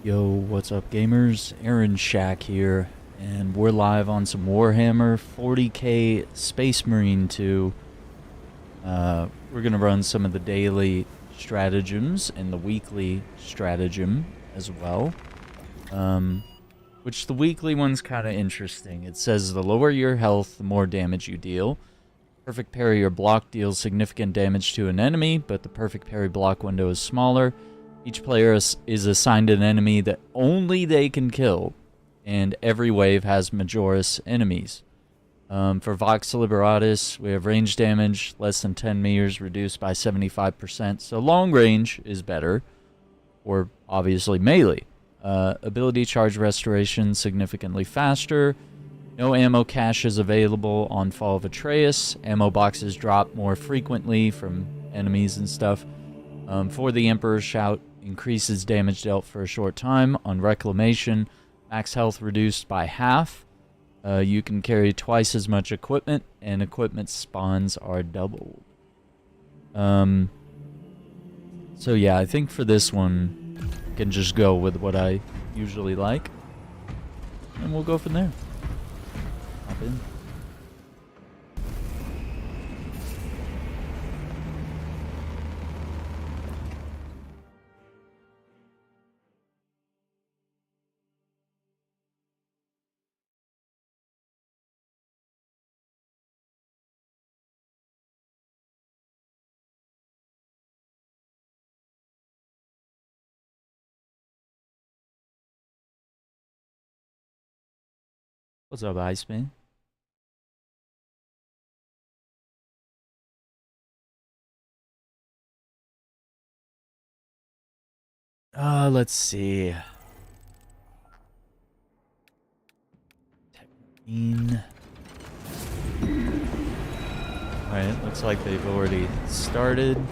Yo, what's up gamers? Aaron Shack here, and we're live on some Warhammer 40k Space Marine 2. We're gonna run some of the daily stratagems and the weekly stratagem as well. Which the weekly one's kind of interesting. It says the lower your health, the more damage you deal. Perfect parry or block deals significant damage to an enemy, but the perfect parry block window is smaller. Each player is assigned an enemy that only they can kill, and every wave has Majoris enemies. For Vox Liberatus, we have range damage, less than 10 meters, reduced by 75%, so long range is better, or obviously melee. Ability charge restoration, significantly faster. No ammo caches available on Fall of Atreus. Ammo boxes drop more frequently from enemies and stuff. For the Emperor's Shout, increases damage dealt for a short time. On Reclamation, max health reduced by half. You can carry twice as much equipment, and equipment spawns are doubled. So yeah, I think for this one, I can just go with what I usually like, and we'll go from there. Hop in. What's up, Iceman? Let's see. Alright, looks like they've already started.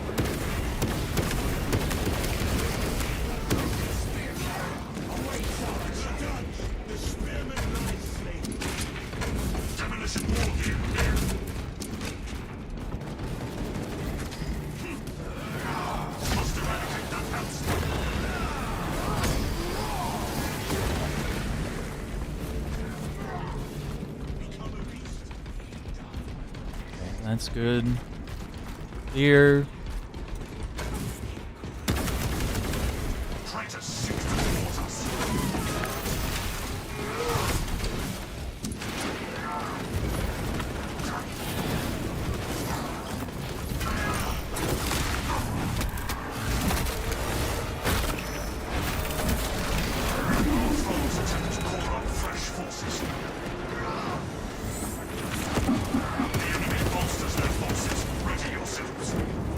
That's good. Here.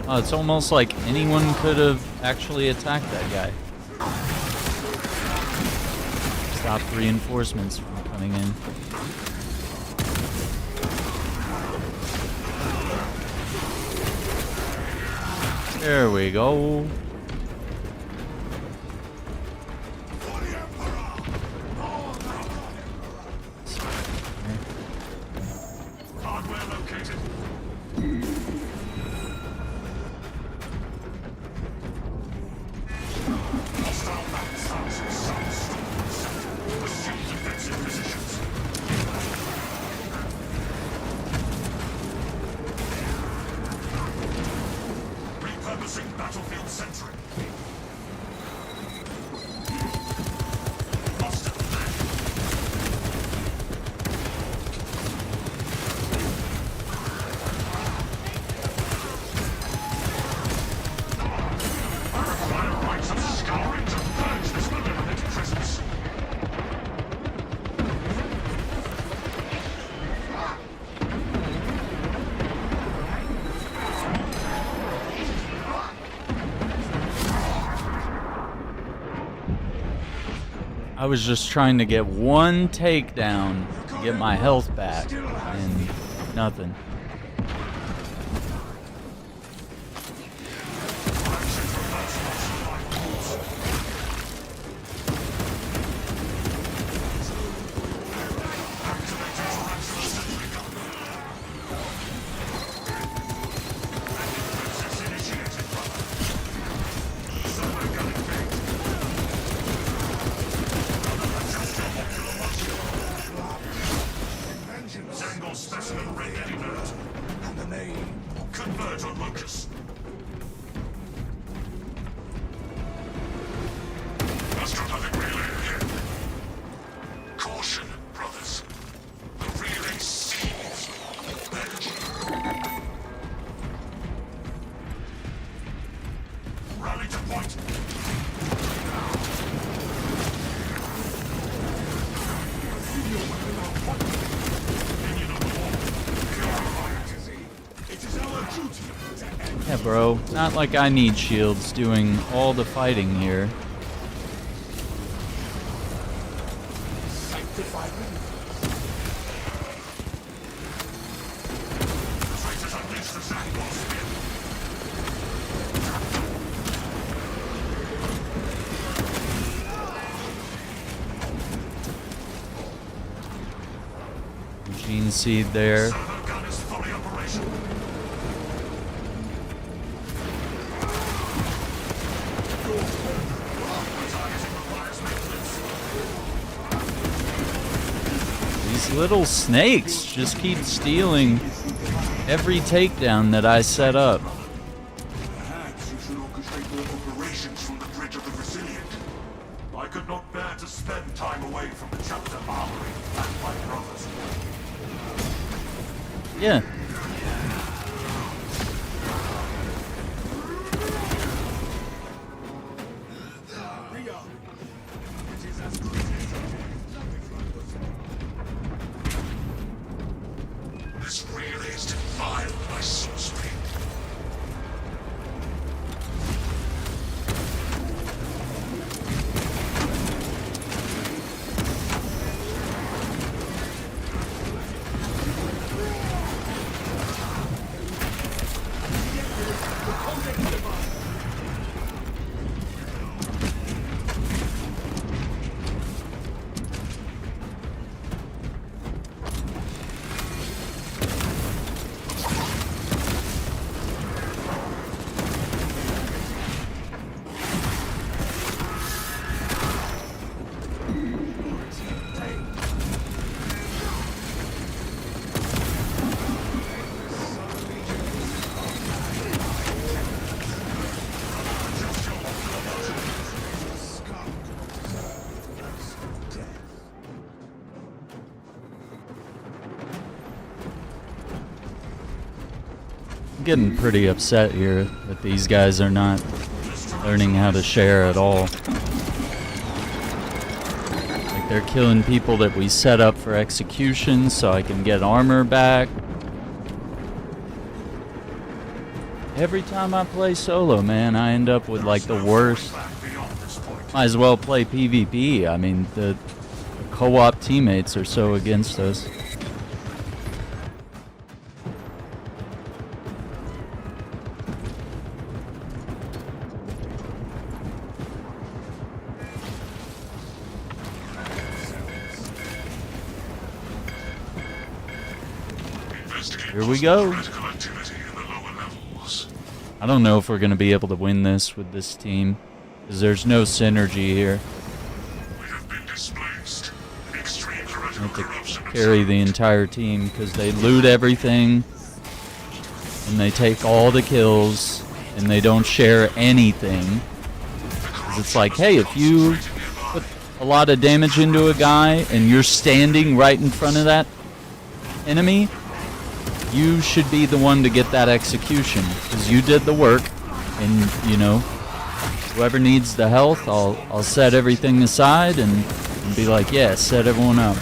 Oh, it's almost like anyone could have actually attacked that guy. Stopped reinforcements from coming in. There we go. I was just trying to get one takedown to get my health back, and nothing. bro. Not like I need shields doing all the fighting here. Gene seed there. These little snakes just keep stealing every takedown that I set up. Perhaps you should orchestrate your operations from the bridge of the resilient. I could not bear to spend time away from the chapter armory and my brothers. Yeah. This really is defiled by sorcery. Getting pretty upset here that these guys are not learning how to share at all. Like, they're killing people that we set up for execution so I can get armor back. Every time I play solo, man, I end up with like the worst. Might as well play PvP. I mean, the co-op teammates are so against us. Here we go. I don't know if we're going to be able to win this with this team, because there's no synergy here. We have been displaced. Extreme I have to carry the entire team, because they loot everything, and they take all the kills, and they don't share anything. 'Cause it's like, hey, if you put a lot of damage into a guy, and you're standing right in front of that enemy, you should be the one to get that execution, because you did the work, and, you know, whoever needs the health, I'll set everything aside and be like, yeah, set everyone up.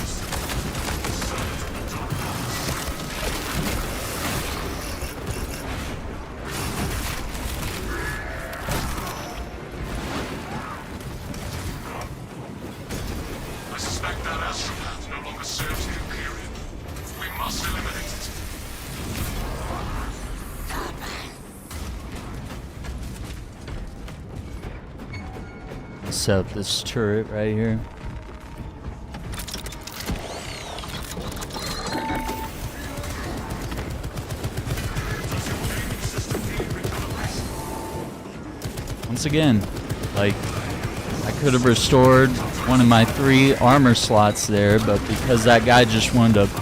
I suspect that astropath no longer serves the Imperium. We must eliminate it. Set up this turret right here. Once again, like, I could have restored one of my 3 armor slots there, but because that guy just wanted to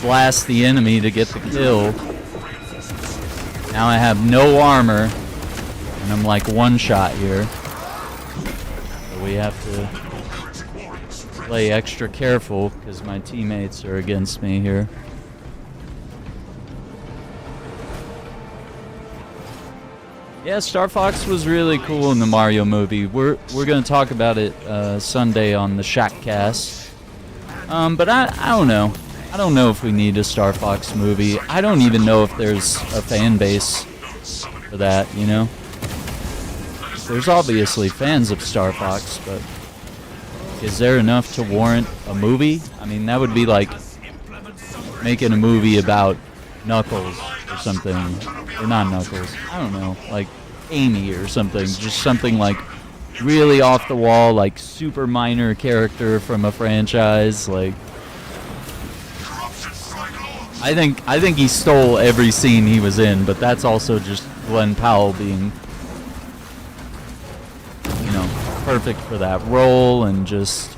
blast the enemy to get the kill, now I have no armor, and I'm like one shot here. We have to play extra careful because my teammates are against me here. Yeah, Star Fox was really cool in the Mario movie. We're gonna talk about it Sunday on the Shackcast. But I don't know. I don't know if we need a Star Fox movie. I don't even know if there's a fan base for that, you know? There's obviously fans of Star Fox, but is there enough to warrant a movie? I mean, that would be like making a movie about Knuckles or something. Or not Knuckles. I don't know. Like Amy or something. Just something like really off the wall, like super minor character from a franchise. Like, I think he stole every scene he was in, but that's also just Glenn Powell being, you know, perfect for that role, and just,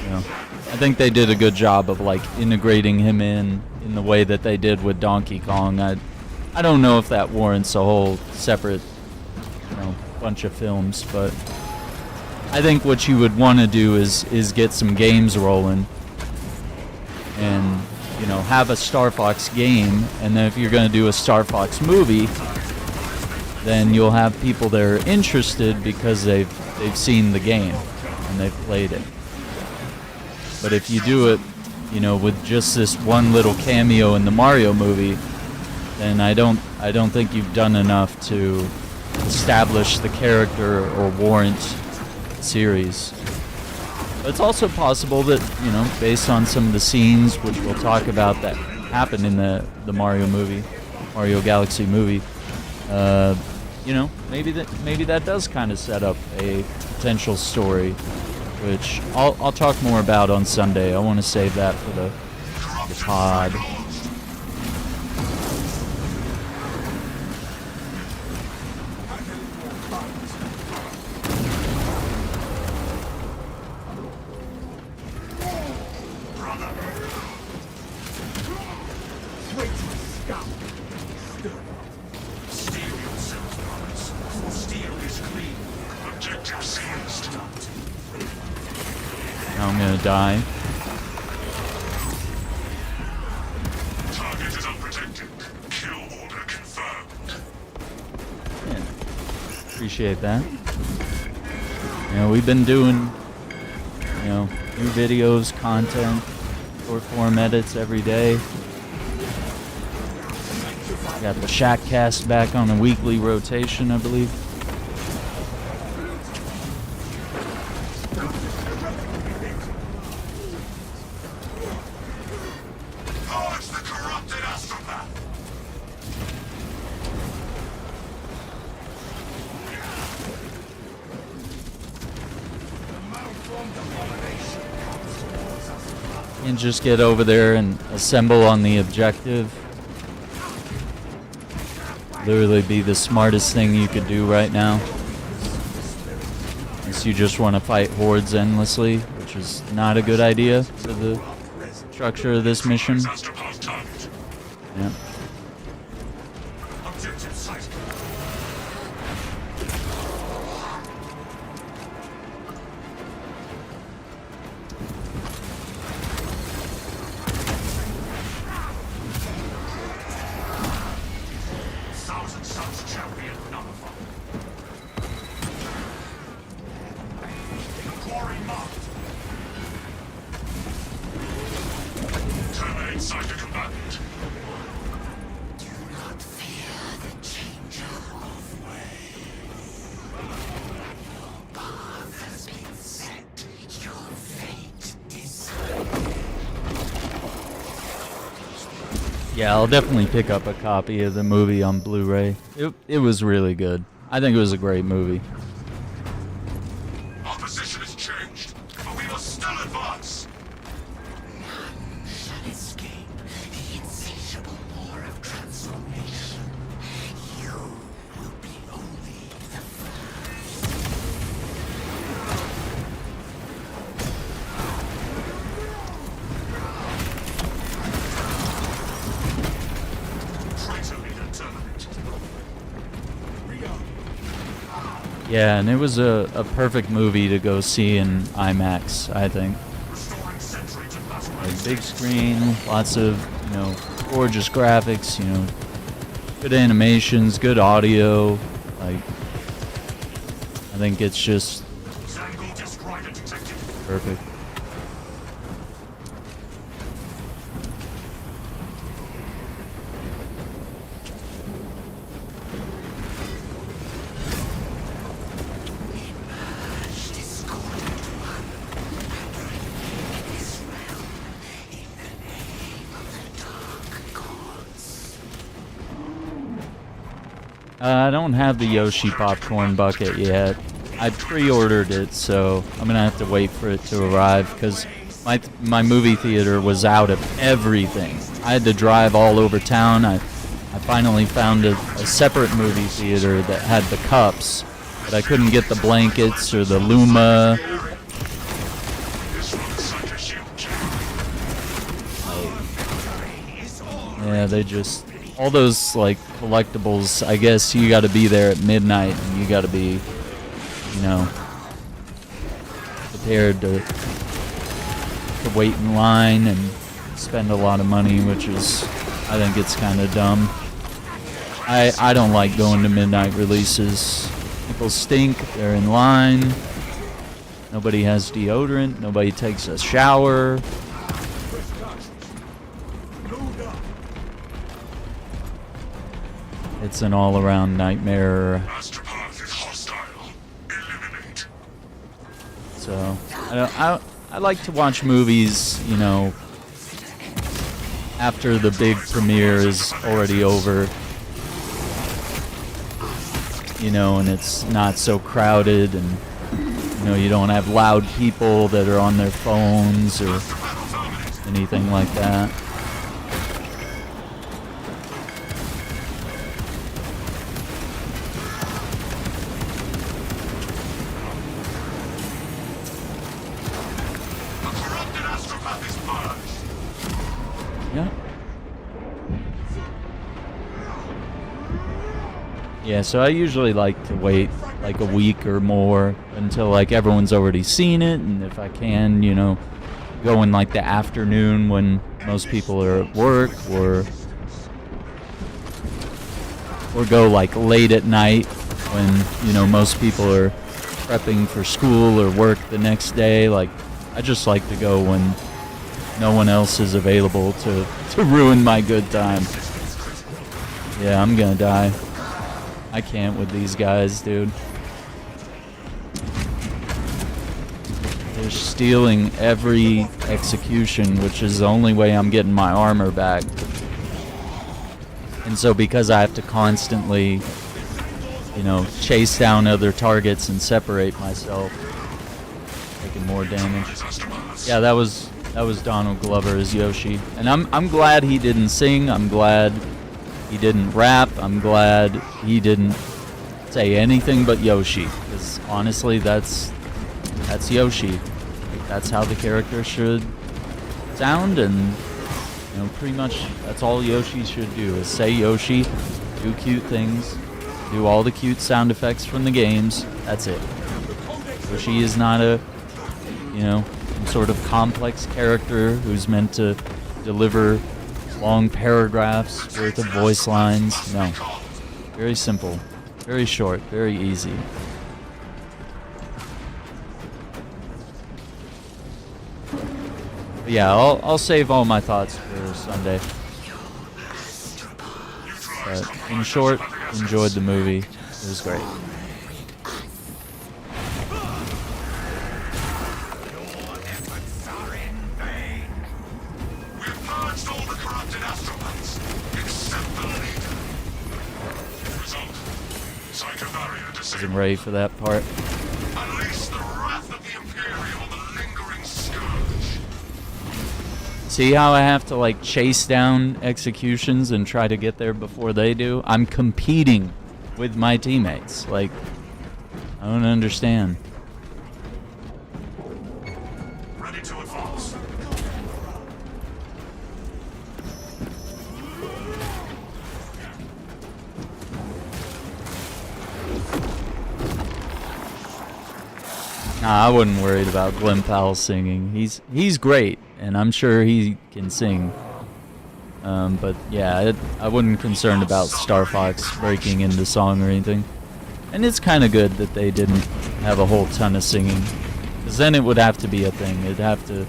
you know, I think they did a good job of like integrating him in the way that they did with Donkey Kong. I don't know if that warrants a whole separate, you know, bunch of films, but I think what you would want to do is get some games rolling, and, you know, have a Star Fox game, and then if you're going to do a Star Fox movie, then you'll have people that are interested because they've seen the game and they've played it. But if you do it, you know, with just this one little cameo in the Mario movie, then I don't think you've done enough to establish the character or warrant a series. But it's also possible that, you know, based on some of the scenes which we'll talk about that happened in the Mario movie, Mario Galaxy movie, you know, maybe that does kind of set up a potential story, which I'll talk more about on Sunday. I want to save that for the pod. Now I'm gonna die. Target is unprotected. Kill order confirmed. Yeah. Appreciate that. You know, we've been doing, you know, new videos, content, short form edits every day. Got the Shackcast back on a weekly rotation, I believe. Purge the corrupted astropath. And just get over there and assemble on the objective. Literally be the smartest thing you could do right now. Unless you just want to fight hordes endlessly, which is not a good idea for the structure of this mission. Astropath target. Yeah. Objective sighted. Thousand Suns champion number 5. Quarry marked. Terminate sighted combatant. Do not fear the changer of ways. Your path has been set. Your fate decided. Yeah, I'll definitely pick up a copy of the movie on Blu-ray. It was really good. I think it was a great movie. Our position has changed, but we must still advance. None shall escape the insatiable war of transformation. You will be only the first. Traitor leader terminated. Yeah, and it was a perfect movie to go see in IMAX, I think. Restoring sentry to battle. Like big screen, lots of, you know, gorgeous graphics, you know, good animations, good audio. Like, I think it's just Zangle destroyer detected. perfect. I don't have the Yoshi popcorn bucket yet. I pre-ordered it, so I'm gonna have to wait for it to arrive because my movie theater was out of everything. I had to drive all over town. I finally found a separate movie theater that had the cups, but I couldn't get the blankets or the Luma. Yeah, they just... all those, like, collectibles, I guess you gotta be there at midnight, and you gotta be, you know, prepared to wait in line and spend a lot of money, which is, I think it's kind of dumb. I don't like going to midnight releases. People stink, they're in line, nobody has deodorant, nobody takes a shower. It's an all-around nightmare. So, I like to watch movies, you know, after the big premiere is already over. You know, and it's not so crowded, and, you know, you don't have loud people that are on their phones or anything like that. Yeah, so I usually like to wait like a week or more until like everyone's already seen it, and if I can, you know, go in like the afternoon when most people are at work, or go like late at night when, you know, most people are prepping for school or work the next day. Like, I just like to go when no one else is available to ruin my good time. Yeah, I'm gonna die. I can't with these guys, dude. They're stealing every execution, which is the only way I'm getting my armor back. And so because I have to constantly, you know, chase down other targets and separate myself, taking more damage. Yeah, that was Donald Glover as Yoshi. And I'm glad he didn't sing. I'm glad he didn't rap. I'm glad he didn't say anything but Yoshi, because honestly, that's Yoshi. Like, that's how the character should sound, and, you know, pretty much that's all Yoshi should do, is say Yoshi, do cute things, do all the cute sound effects from the games. That's it. Yoshi is not a, you know, some sort of complex character who's meant to deliver long paragraphs worth of voice lines. No. Very simple. Very short. Very easy. But yeah, I'll save all my thoughts for Sunday. But in short, enjoyed the movie. It was great. Wasn't ready for that part. Unleash the wrath of the Imperium on the lingering scourge. See how I have to like chase down executions and try to get there before they do? I'm competing with my teammates. Like, I don't understand. Ready to advance. Nah, I wasn't worried about Glenn Powell singing. He's great, and I'm sure he can sing. But yeah, I wasn't concerned about Star Fox breaking into song or anything. And it's kind of good that they didn't have a whole ton of singing, because then it would have to be a thing. It'd have to.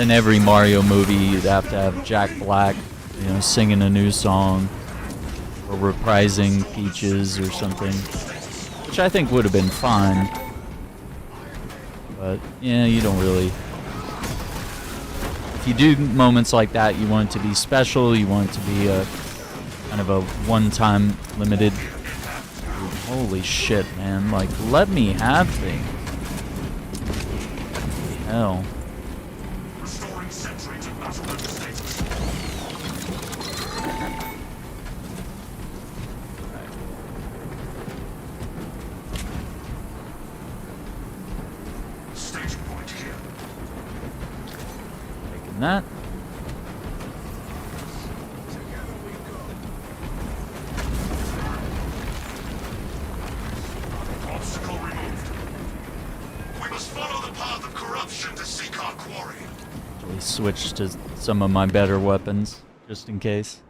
In every Mario movie, you'd have to have Jack Black, you know, singing a new song, or reprising Peaches or something. Which I think would have been fine. But, yeah, you don't really... If you do moments like that, you want it to be special, you want it to be a kind of a one-time limited. Dude, holy shit, man. Like, let me have things. Hell. Restoring sentry to battle mode status. Staging point here. Taking that. Obstacle removed. We must follow the path of corruption to seek our quarry. Actually switched to some of my better weapons, just in case.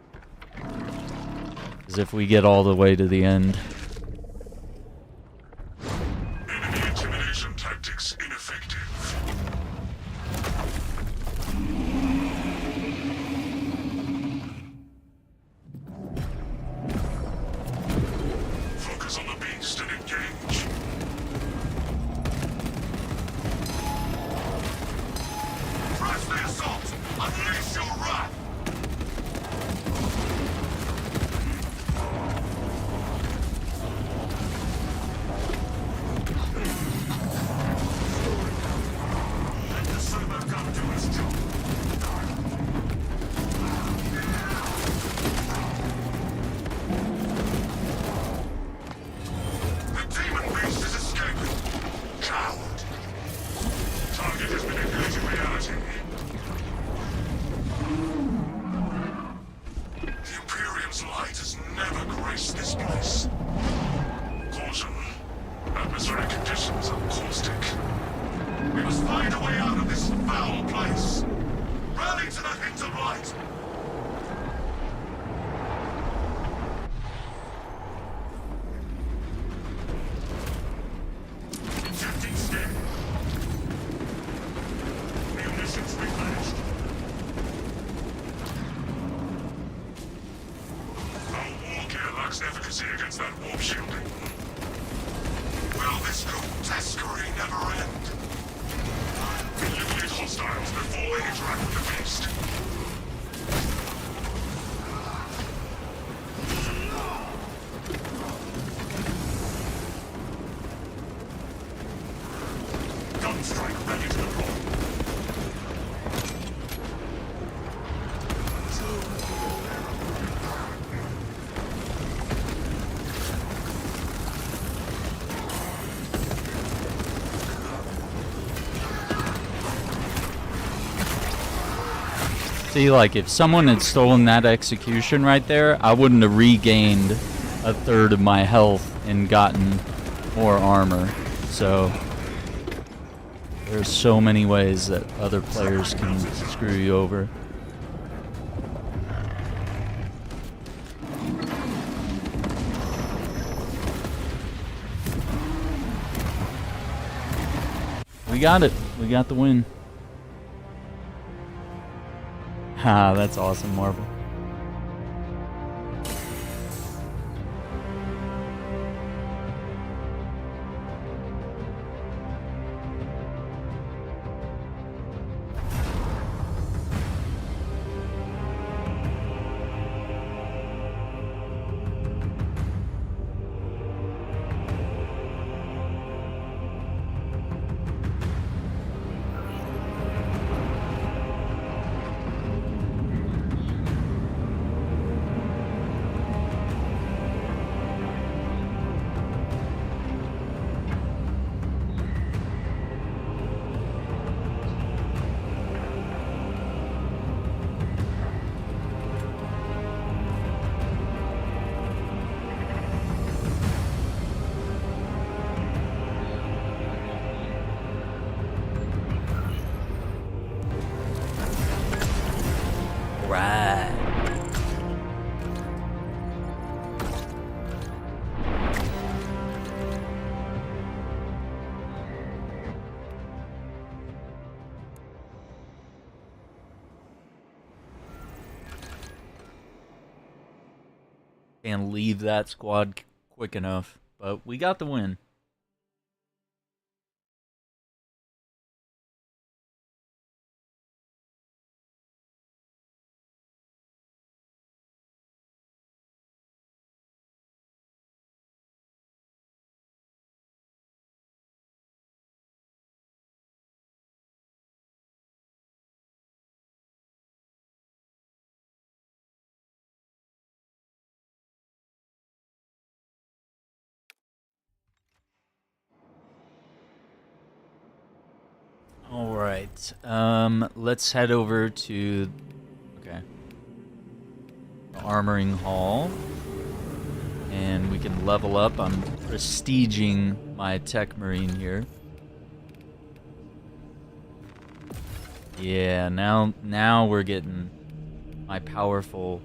Because if we get all the way to the end... Enemy intimidation tactics ineffective. Focus on the beast and engage. Press the assault! Unleash your wrath! Let the server come do its job. The demon beast is escaping. Coward. Target is manipulating reality. The Imperium's light has never graced this place. Caution. Atmospheric conditions are caustic. We must find a way out of this foul place. Rally to the hint of light. Injecting stim. Munitions replenished. Our war gear lacks efficacy against that warp shielding. Will this grotesquerie never end? Eliminate hostiles before they interact with the beast. Gun strike ready to deploy. See, like, if someone had stolen that execution right there, I wouldn't have regained a third of my health and gotten more armor. So, there's so many ways that other players can screw you over. We got it. We got the win. Ah, that's awesome, Marvel. Right. Can't leave that squad quick enough, but we got the win. Alright, let's head over to, okay, the armoring hall, and we can level up. I'm prestiging my tech marine here. Yeah, now we're getting my powerful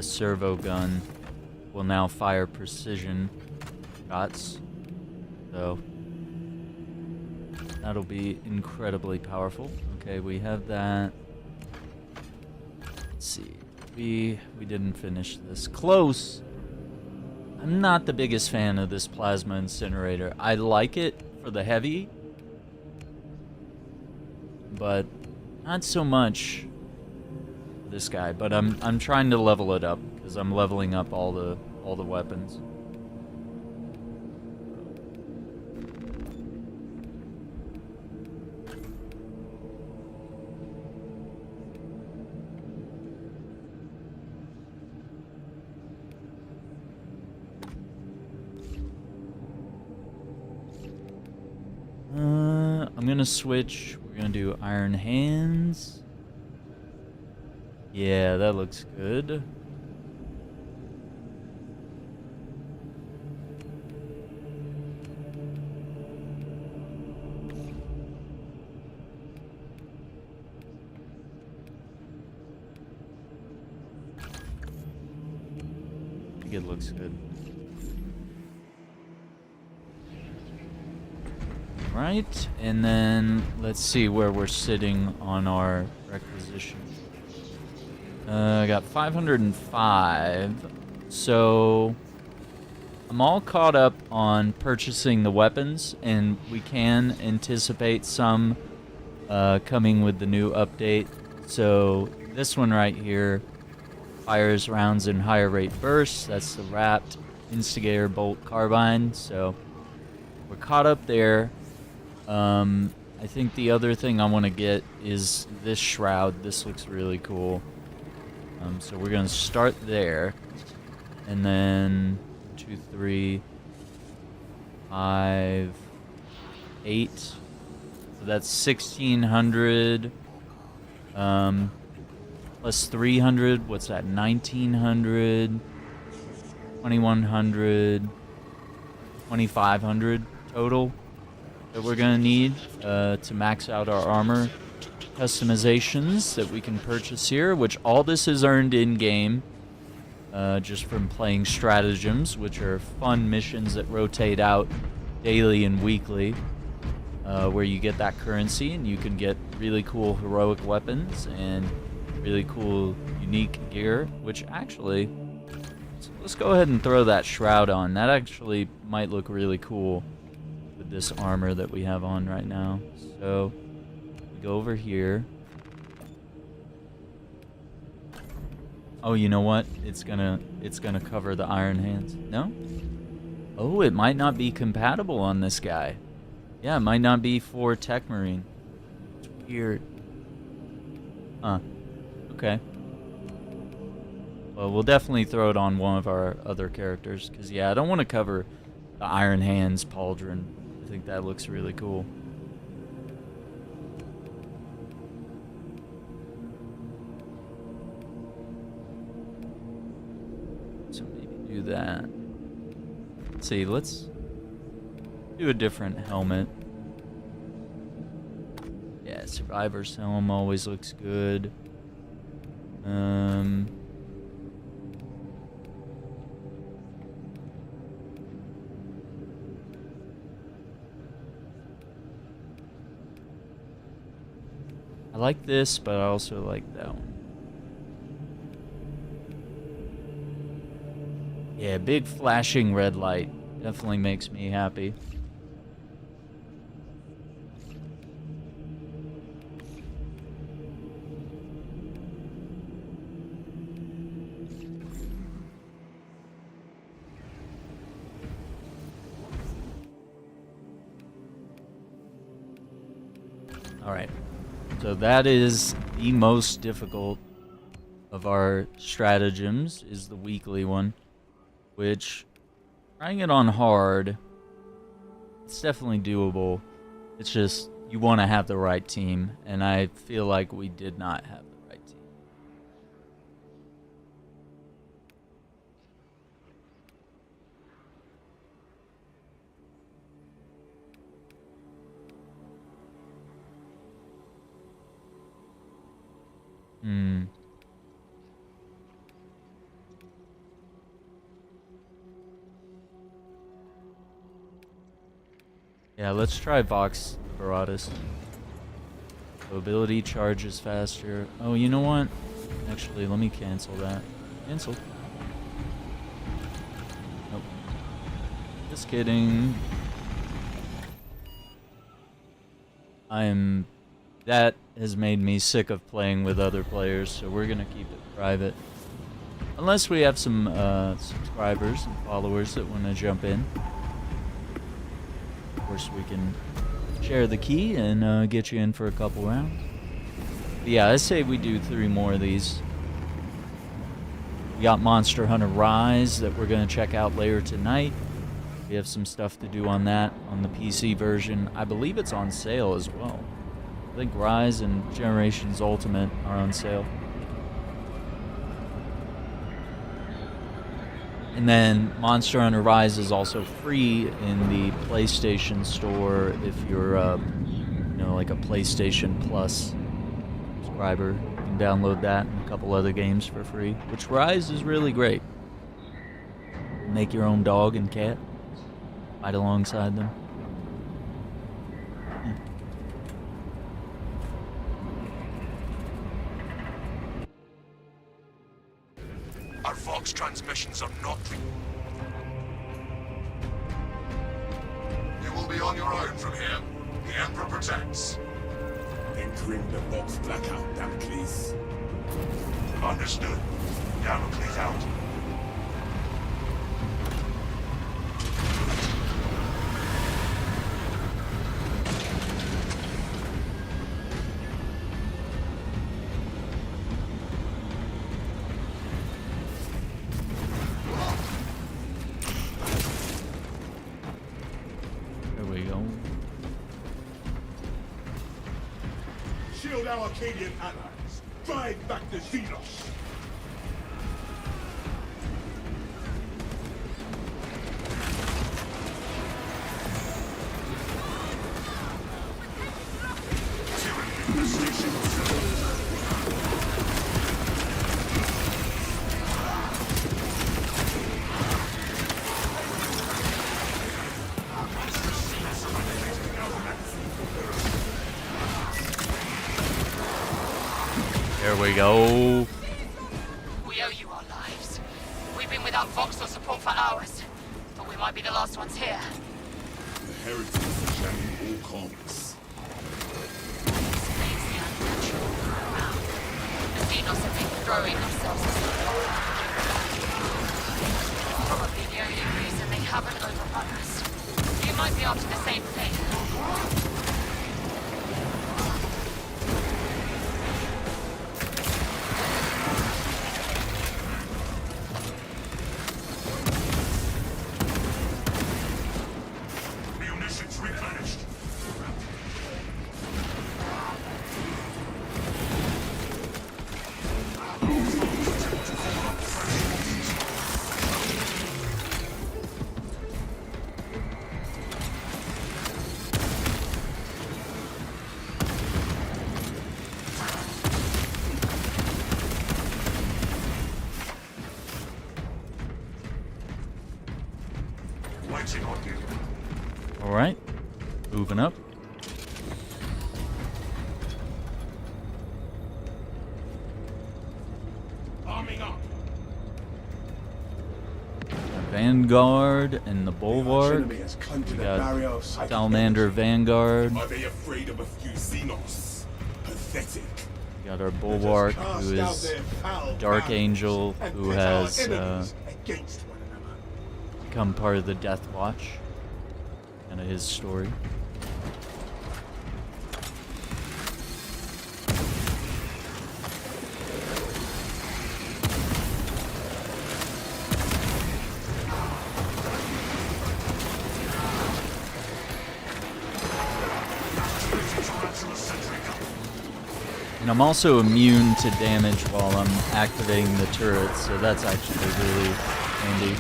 servo gun will now fire precision shots, so that'll be incredibly powerful. Okay, we have that. Let's see, we didn't finish this. Close. I'm not the biggest fan of this plasma incinerator. I like it for the heavy, but not so much for this guy. But I'm trying to level it up because I'm leveling up all the weapons. I'm gonna switch. We're gonna do Iron Hands. Yeah, that looks good. I think it looks good. Right, and then let's see where we're sitting on our requisition. I got 505, so I'm all caught up on purchasing the weapons, and we can anticipate some coming with the new update. So this one right here fires rounds in higher rate bursts. That's the wrapped instigator bolt carbine, so we're caught up there. I think the other thing I want to get is this shroud. This looks really cool. So we're going to start there. And then 2, 3, 5, 8. So that's 1,600. Plus 300. What's that? 1,900. 2,100. 2,500 total that we're gonna need to max out our armor customizations that we can purchase here, which all this is earned in-game just from playing stratagems, which are fun missions that rotate out daily and weekly, where you get that currency and you can get really cool heroic weapons and really cool unique gear, which actually, let's go ahead and throw that shroud on. That actually might look really cool with this armor that we have on right now. So we go over here. Oh, you know what? It's gonna cover the Iron Hands. No? Oh, it might not be compatible on this guy. Yeah, it might not be for Tech Marine. It's weird. Huh. Okay. Well, we'll definitely throw it on one of our other characters, because yeah, I don't want to cover the Iron Hands pauldron. I think that looks really cool. So maybe do that. Let's see, let's do a different helmet. Yeah, Survivor's helm always looks good. I like this, but I also like that one. Yeah, big flashing red light definitely makes me happy. All right. So that is the most difficult of our stratagems, is the weekly one, which, trying it on hard, it's definitely doable. It's just you want to have the right team, and I feel like we did not have the right team. Yeah, let's try Vox Veratus. Ability charges faster. Oh, you know what? Actually, let me cancel that. Cancel. Nope. Just kidding. That has made me sick of playing with other players, so we're gonna keep it private. Unless we have some subscribers and followers that want to jump in. Of course, we can share the key and get you in for a couple rounds. But yeah, I say we do 3 more of these. We got Monster Hunter Rise that we're going to check out later tonight. We have some stuff to do on that, on the PC version. I believe it's on sale as well. I think Rise and Generations Ultimate are on sale. And then Monster Hunter Rise is also free in the PlayStation Store if you're, you know, like a PlayStation Plus subscriber. You can download that and a couple other games for free, which Rise is really great. Make your own dog and cat. Fight alongside them. Our Vox transmissions are not... You will be on your own from here. The Emperor protects. Entering the Vox blackout, Damocles. Understood. Damocles out. Shield our Arcadian allies. Drive back the Xenos. There we go. We owe you our lives. We've been without Vox or support for hours, but we might be the last ones here. The heritage of shining all comets. It's the unnatural around. The Xenos have been throwing themselves as the probably the only reason they haven't overrun us. You might be after the same thing. Alright, moving up. Arming up. Vanguard and the Bulwark. Enemy has come to We the got barrier of psychic Salamander energy. Vanguard. Are they afraid of a few Xenos? Pathetic. We got our Let us Bulwark, cast who out is their foul Dark plans Angel, and who pit our has enemies against one another. become part of the Death Watch. Kind of his story. And I'm also immune to damage while I'm activating the turrets, so that's actually really handy.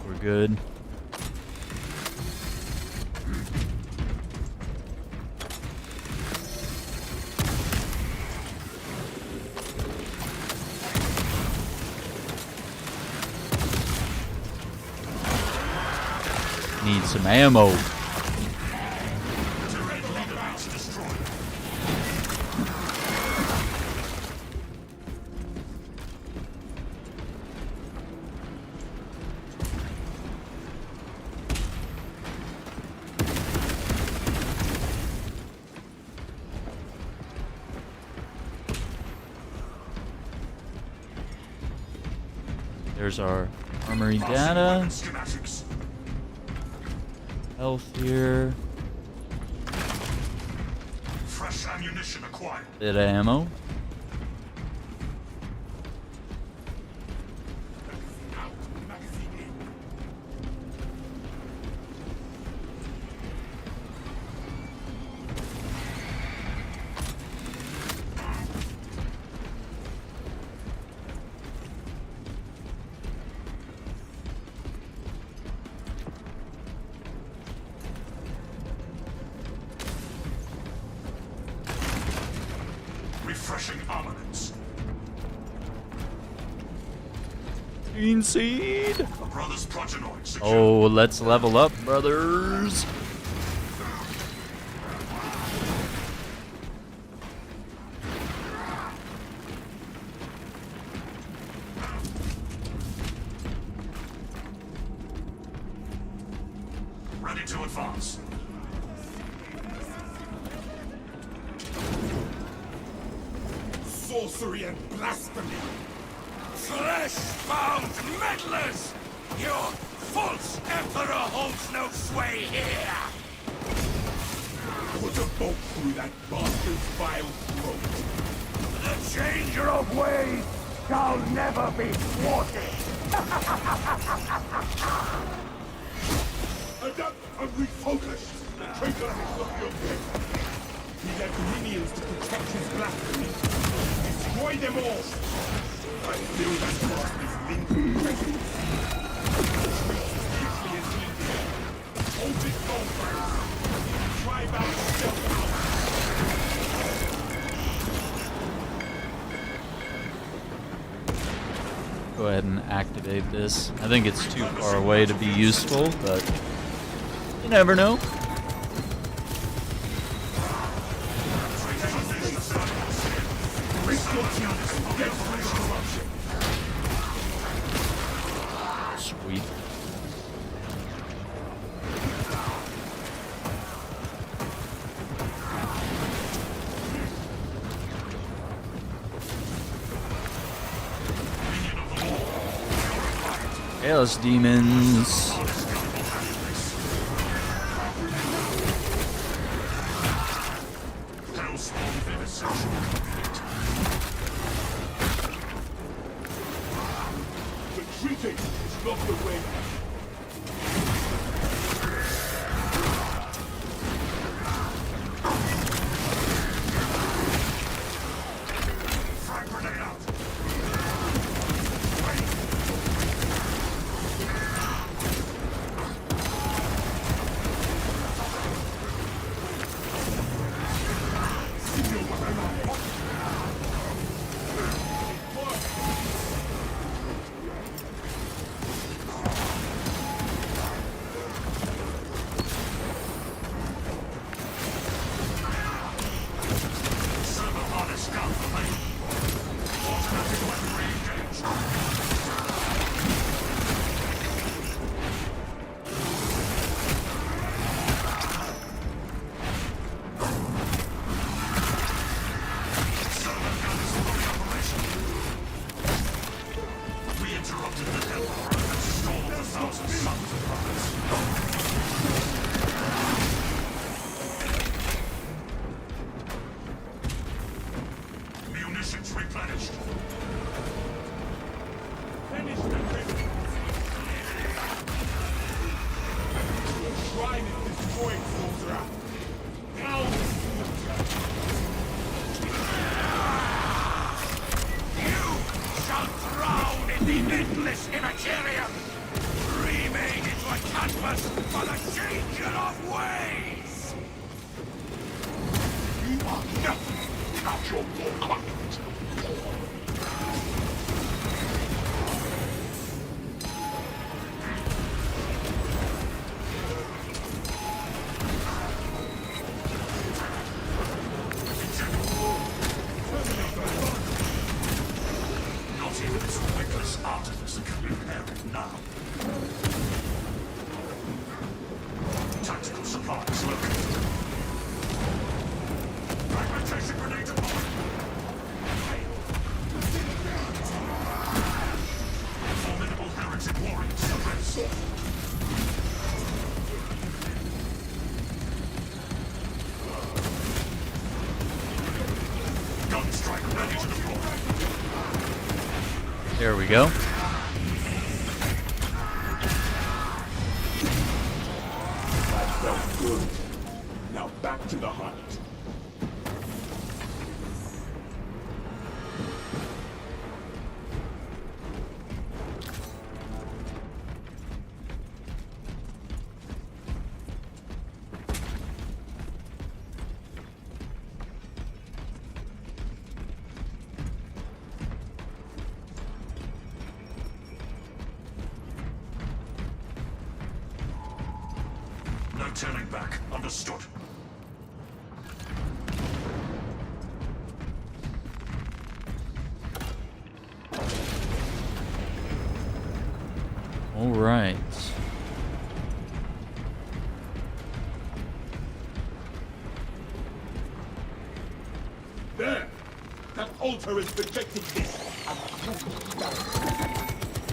We're good. Need some ammo. There's our armory data. Health here. Fresh ammunition acquired. Bit of ammo. Refreshing armaments. Green seed. Brothers progenoid secure. Oh, let's level up, brothers. Ready to advance. Sorcery and blasphemy! Flesh-bound meddlers! Your false emperor holds no sway here! Put a bolt through that bastard's vile throat! The changer of ways shall never be thwarted! Adapt and refocus! The traitor is not your paper! He left minions to protect his blasphemy! Destroy them all! I feel that bastard's lingering presence! Quickly as easy! Hold his bonfire! Drive out stealth out! Go ahead and activate this. I think it's too far away to be useful, but you never know. Risk your teeth against this corruption! Sweet. Chaos demons. Hellspawn vivisection complete. Retreating is not the way. Frag grenade out! Targets located. Fragmentation grenade deployed. Formidable heretic warriors suppressed. Gunstrike ready to deploy. There we go. That felt good. Now back to the hunt. No turning back. Understood. All right. There! That altar is projecting this.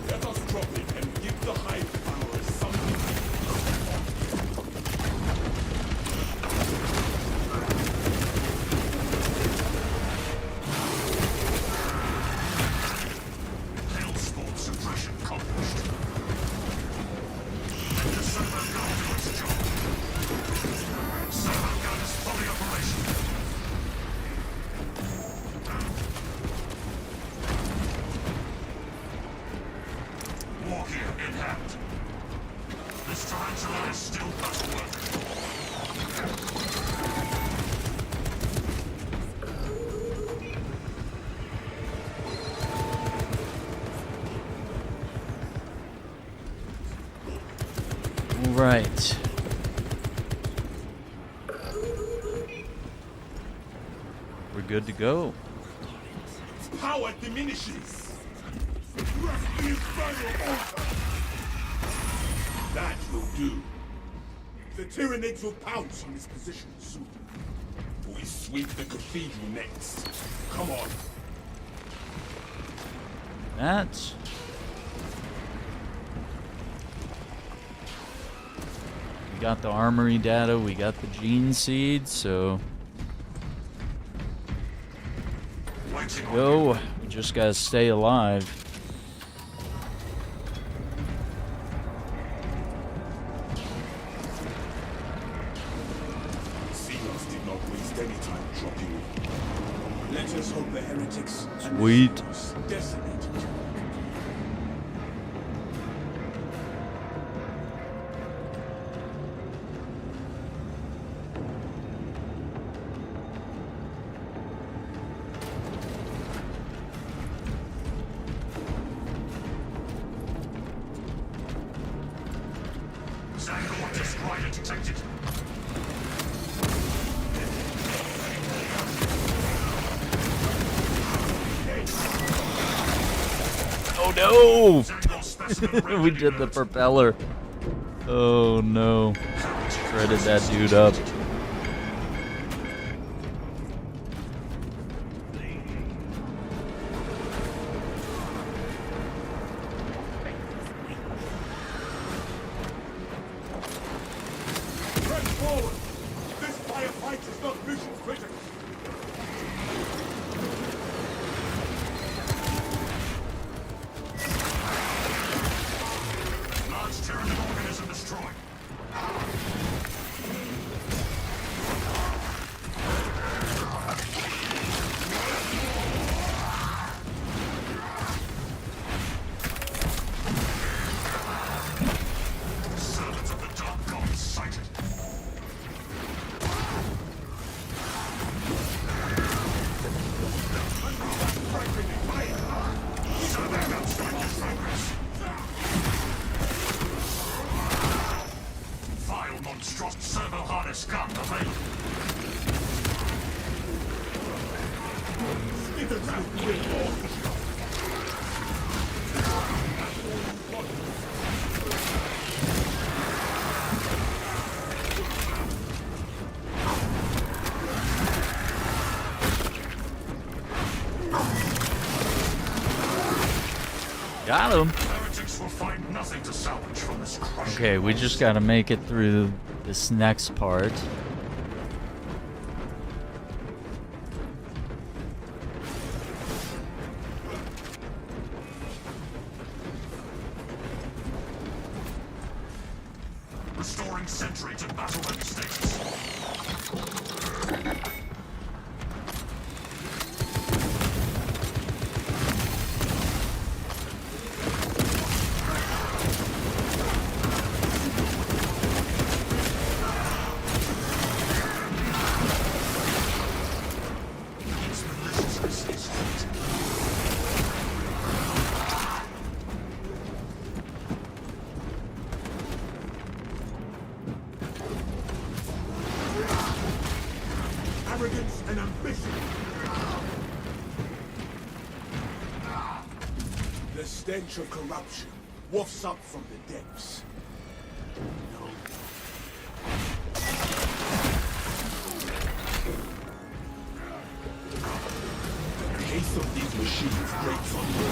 Let us drop it and give the Hive followers something. Hellspawn suppression accomplished. Let the servo gun do its job. Servo gun is fully operational. War gear in hand. This tarantula is still battle-worthy. All right. We're good to go. Power diminishes. Wreck the infernal altar. That will do. The Tyranids will pounce on this position soon. We sweep the cathedral next. Come on. That. We got the armory data, we got the gene seed, so Waiting on go. We just gotta stay alive. Seagulls did not waste any time dropping. Let us hope the heretics and the Sweet. Seagulls decimated. Zangor destroyer detected. Oh no! Zangor specimen ready We to did the alert. propeller. Oh no. Shredded that dude up. Press forward! This firefight is not mission critical. Large Tyranid organism destroyed. Servants of the Dark Gods sighted. Servo gun strike in progress. Vile monstrous servo harness gun available. It is out with all. Got him. Heretics will find nothing to salvage from this crushing. Okay, we just gotta make it through this next part. Restoring sentry to battle-ready status. Its maliciousness is hot. Arrogance and ambition. The stench of corruption wafts up from the depths. The case of these machines breaks on you.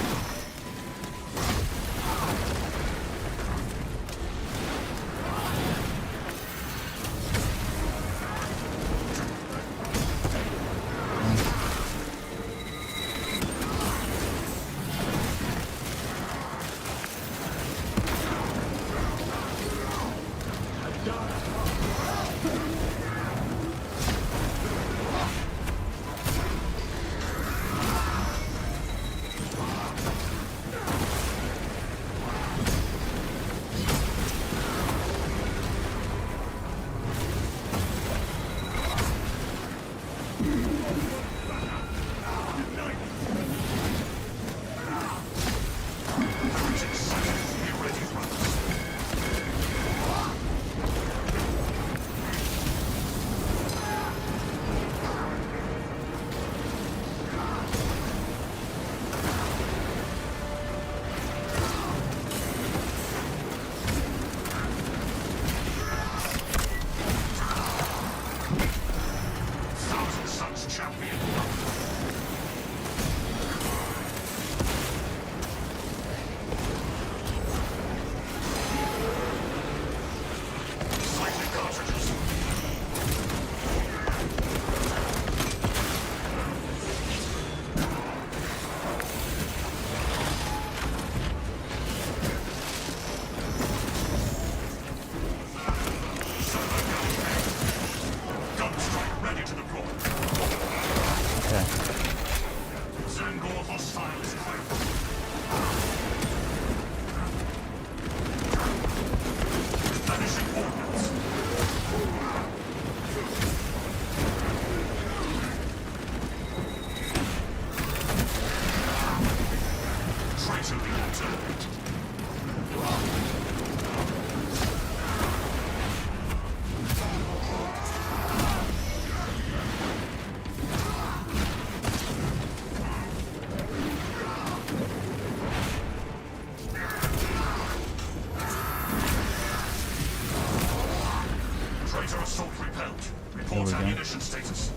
Report ammunition status.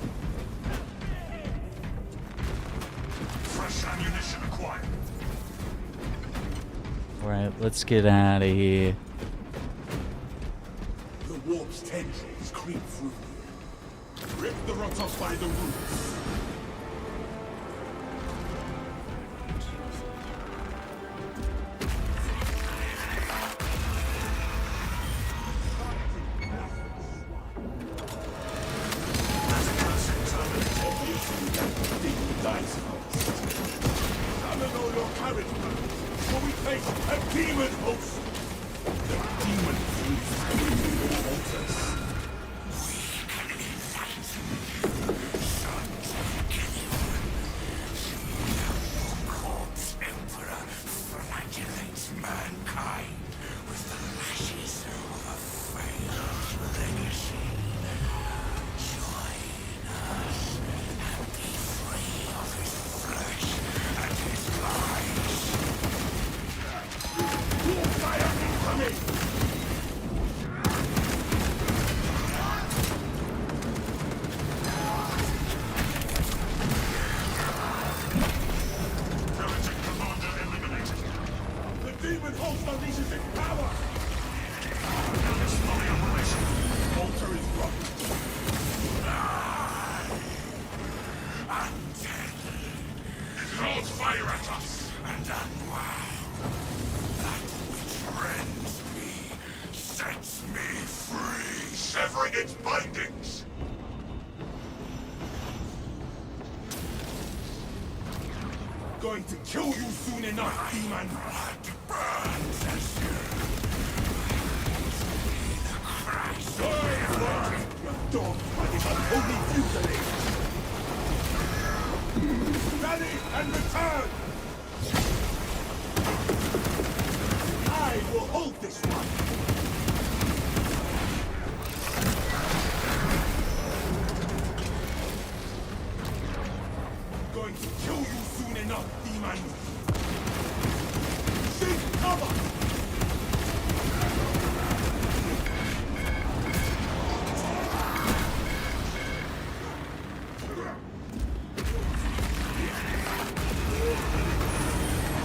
Fresh ammunition acquired. Alright, let's get out of here. The warp's tendrils creep through. Rip the rot off by the roots. its bindings! Going to kill you soon enough, demon! You're dogged by this unholy fusilade! Rally and return! I will hold this one! Going to kill you soon enough, demon! Seek cover!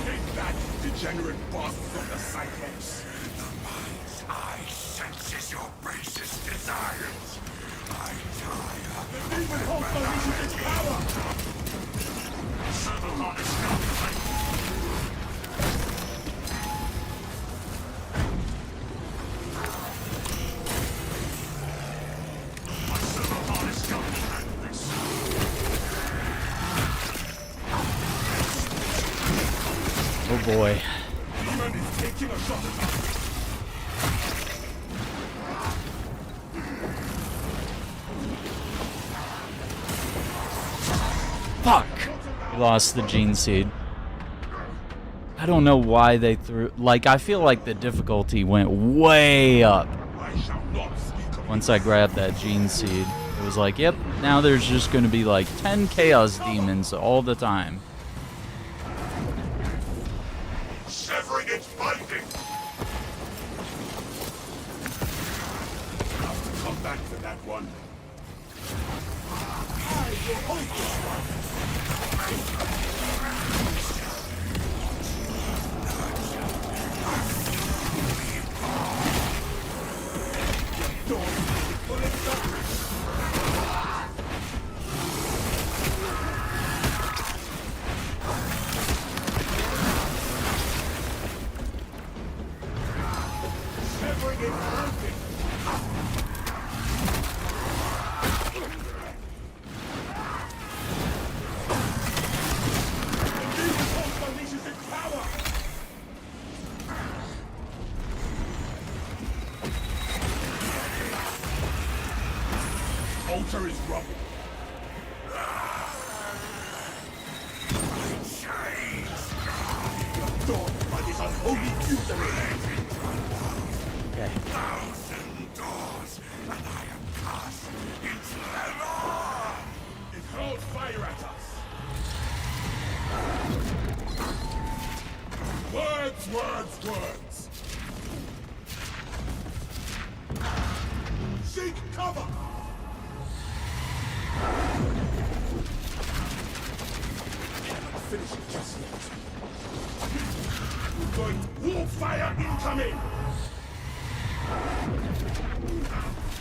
Take that, degenerate bastards of the Cyclops! The mind's eye senses your basest desires. I tire. The demon host unleashes its power! Superhuman is coming. Superhuman is coming. Oh boy. Demon is taking a shot at us! Fuck! We lost the gene seed. I don't know why they threw... Like, I feel like the difficulty went way up I shall not speak of once I grabbed that gene seed. It was like, yep, now there's just gonna be like 10 chaos demons all the time. Severing its binding. I'll come back for that one. I will hold this one! Don't pull it back! Severing its binding. The demon host unleashes its power! Altar is rubble. Dawned by this unholy fusilade. Okay. Thousand doors, and I am cast into hell. It hurls fire at us. Words, words, words. Seek cover. Finish it just yet. We're going to war fire incoming.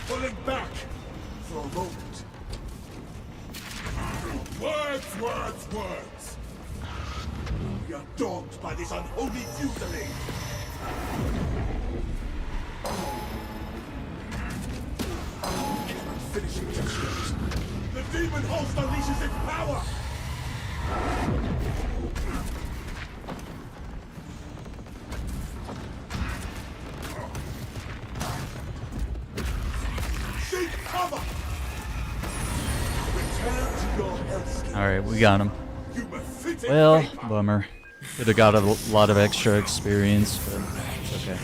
Pulling back for a moment. Words, words, words. We are dogged by this unholy fusilade. Cannot finish it just yet. The demon host unleashes its power. Seek cover. Return to your hellscape. Alright, we got him. You mephitic Well, vapor. bummer. Could have got a lot of extra experience, but it's okay.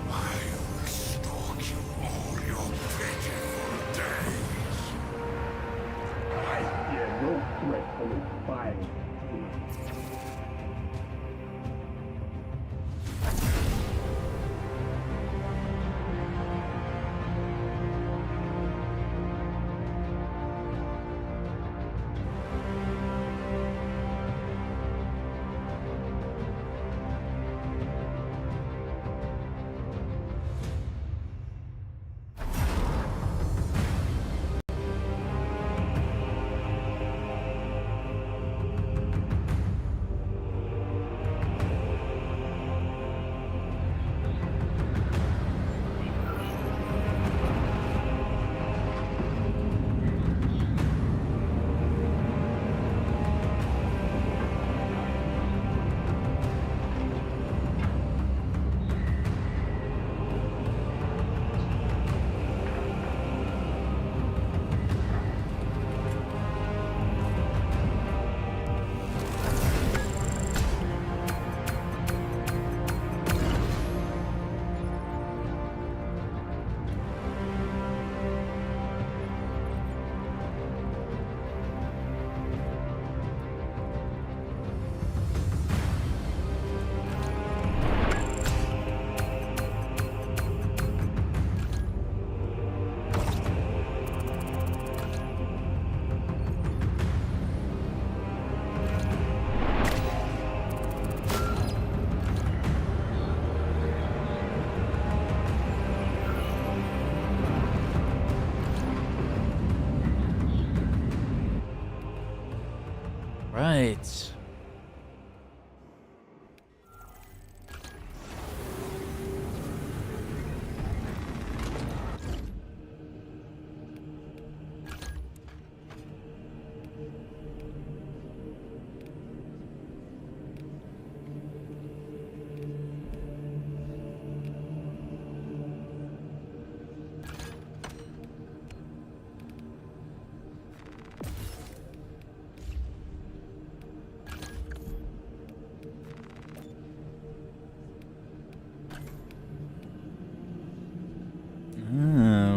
I will stalk you all your pitiful days. I fear no threat from its fire. right.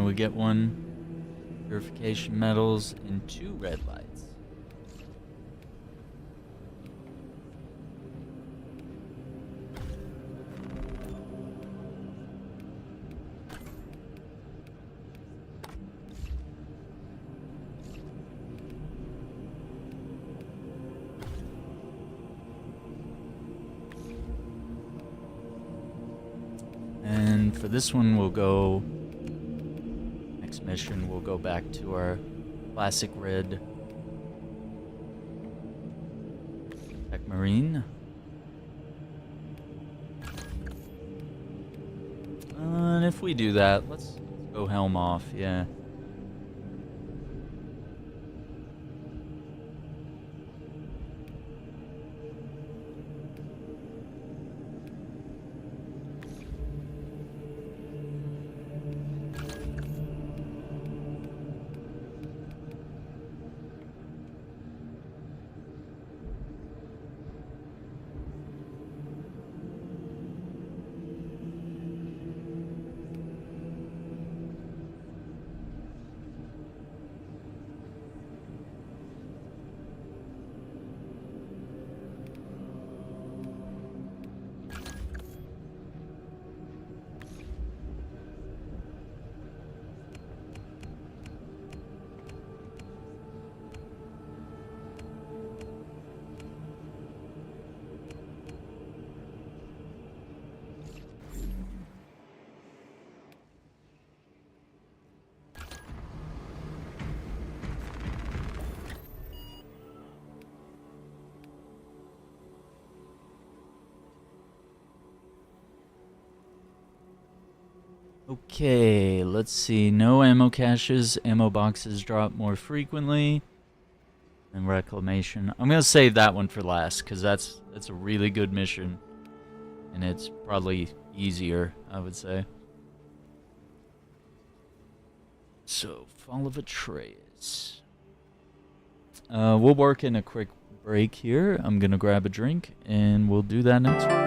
We get 1 purification metals and 2 red lights. And for this one, we'll go. Next mission, we'll go back to our classic red Tech Marine. And if we do that, let's go helm off, yeah. Okay, let's see. No ammo caches. Ammo boxes drop more frequently. And reclamation. I'm gonna save that one for last, because that's a really good mission. And it's probably easier, I would say. So, Fall of Atreus. We'll work in a quick break here. I'm gonna grab a drink, and we'll do that next week.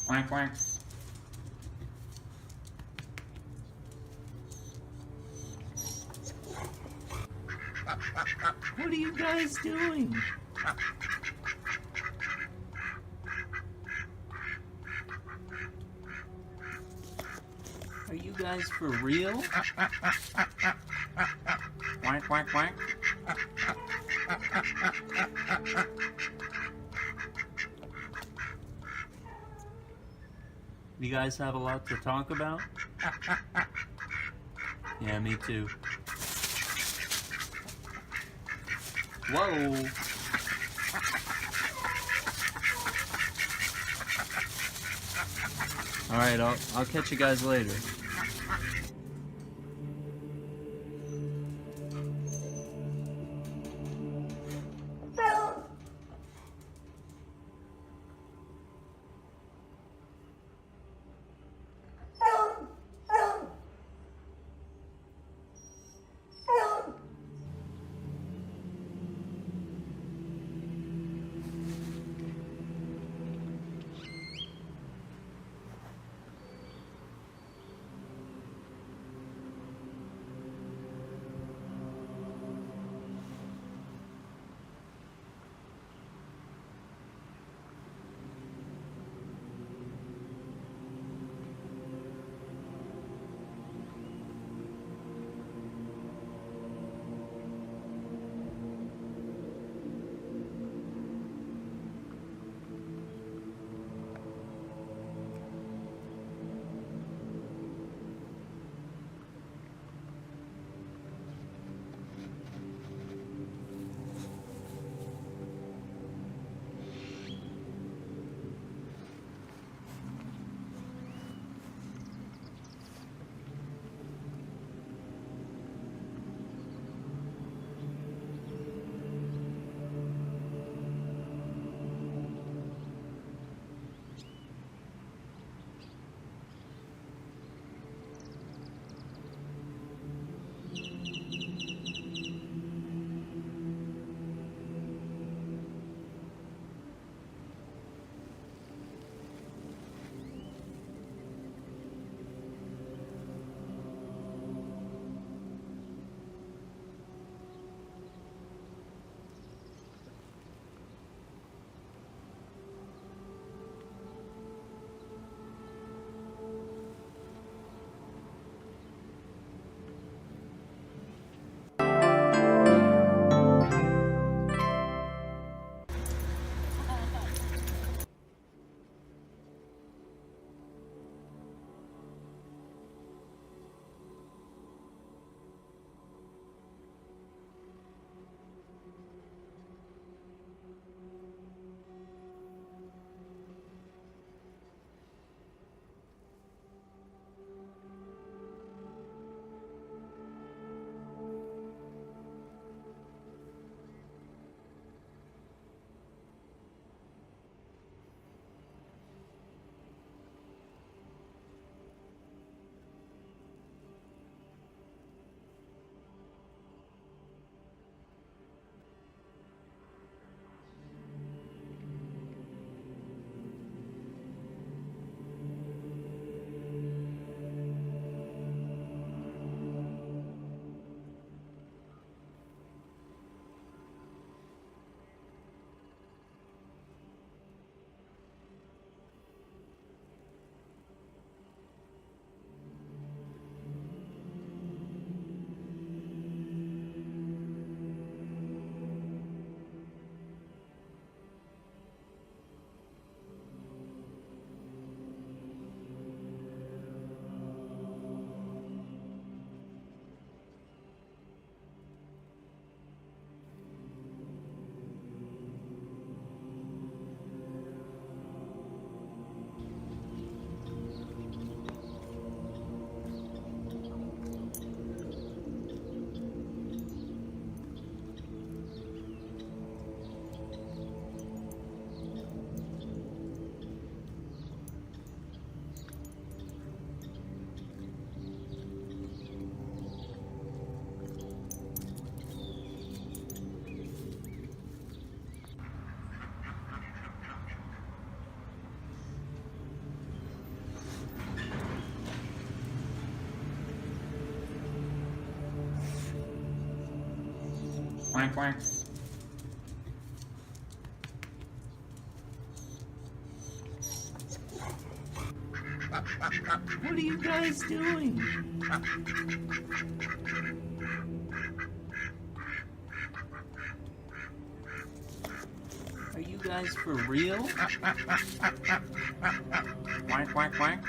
Quack, quack. What are you guys doing? Are you guys for real? Quack, quack, quack. You guys have a lot to talk about? Yeah, me too. Whoa! Alright, I'll catch you guys later. Quack, quack. What are you guys doing? Are you guys for real? Quack, quack, quack.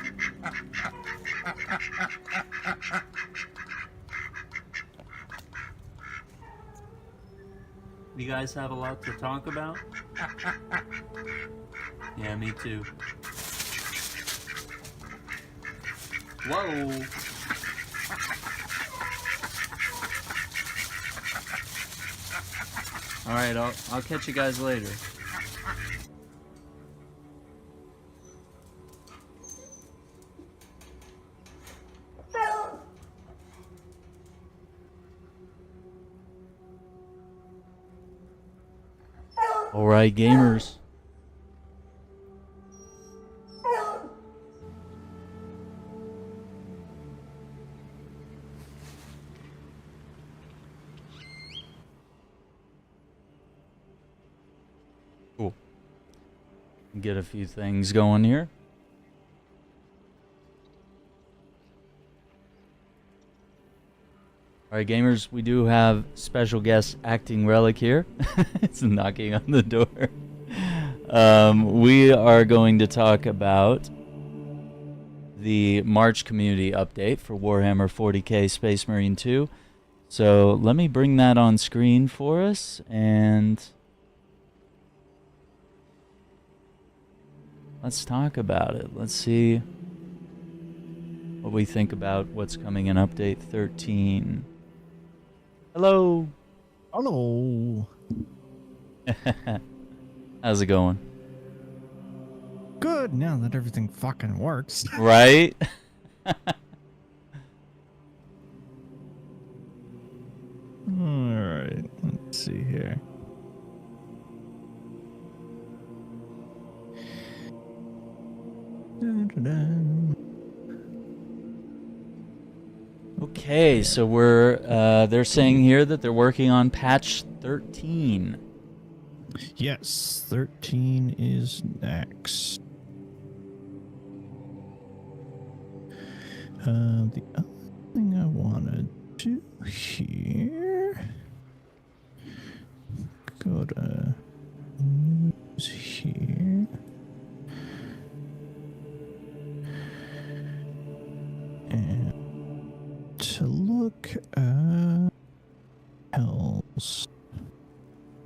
You guys have a lot to talk about? Yeah, me too. Whoa! Alright, I'll catch you guys later. Alright, gamers. Cool. Get a few things going here. Alright, gamers, we do have special guest acting relic here. It's knocking on the door. We are going to talk about the March community update for Warhammer 40k Space Marine 2. So let me bring that on screen for us, and let's talk about it. Let's see what we think about what's coming in Update 13. Hello. Hello. How's it going? Good, now that everything fucking works. Right? Alright, let's see here. Dun-dun-dun. Okay, so we're they're saying here that they're working on patch 13. Yes, 13 is next. The other thing I want to do here, go to news here. And to look at else.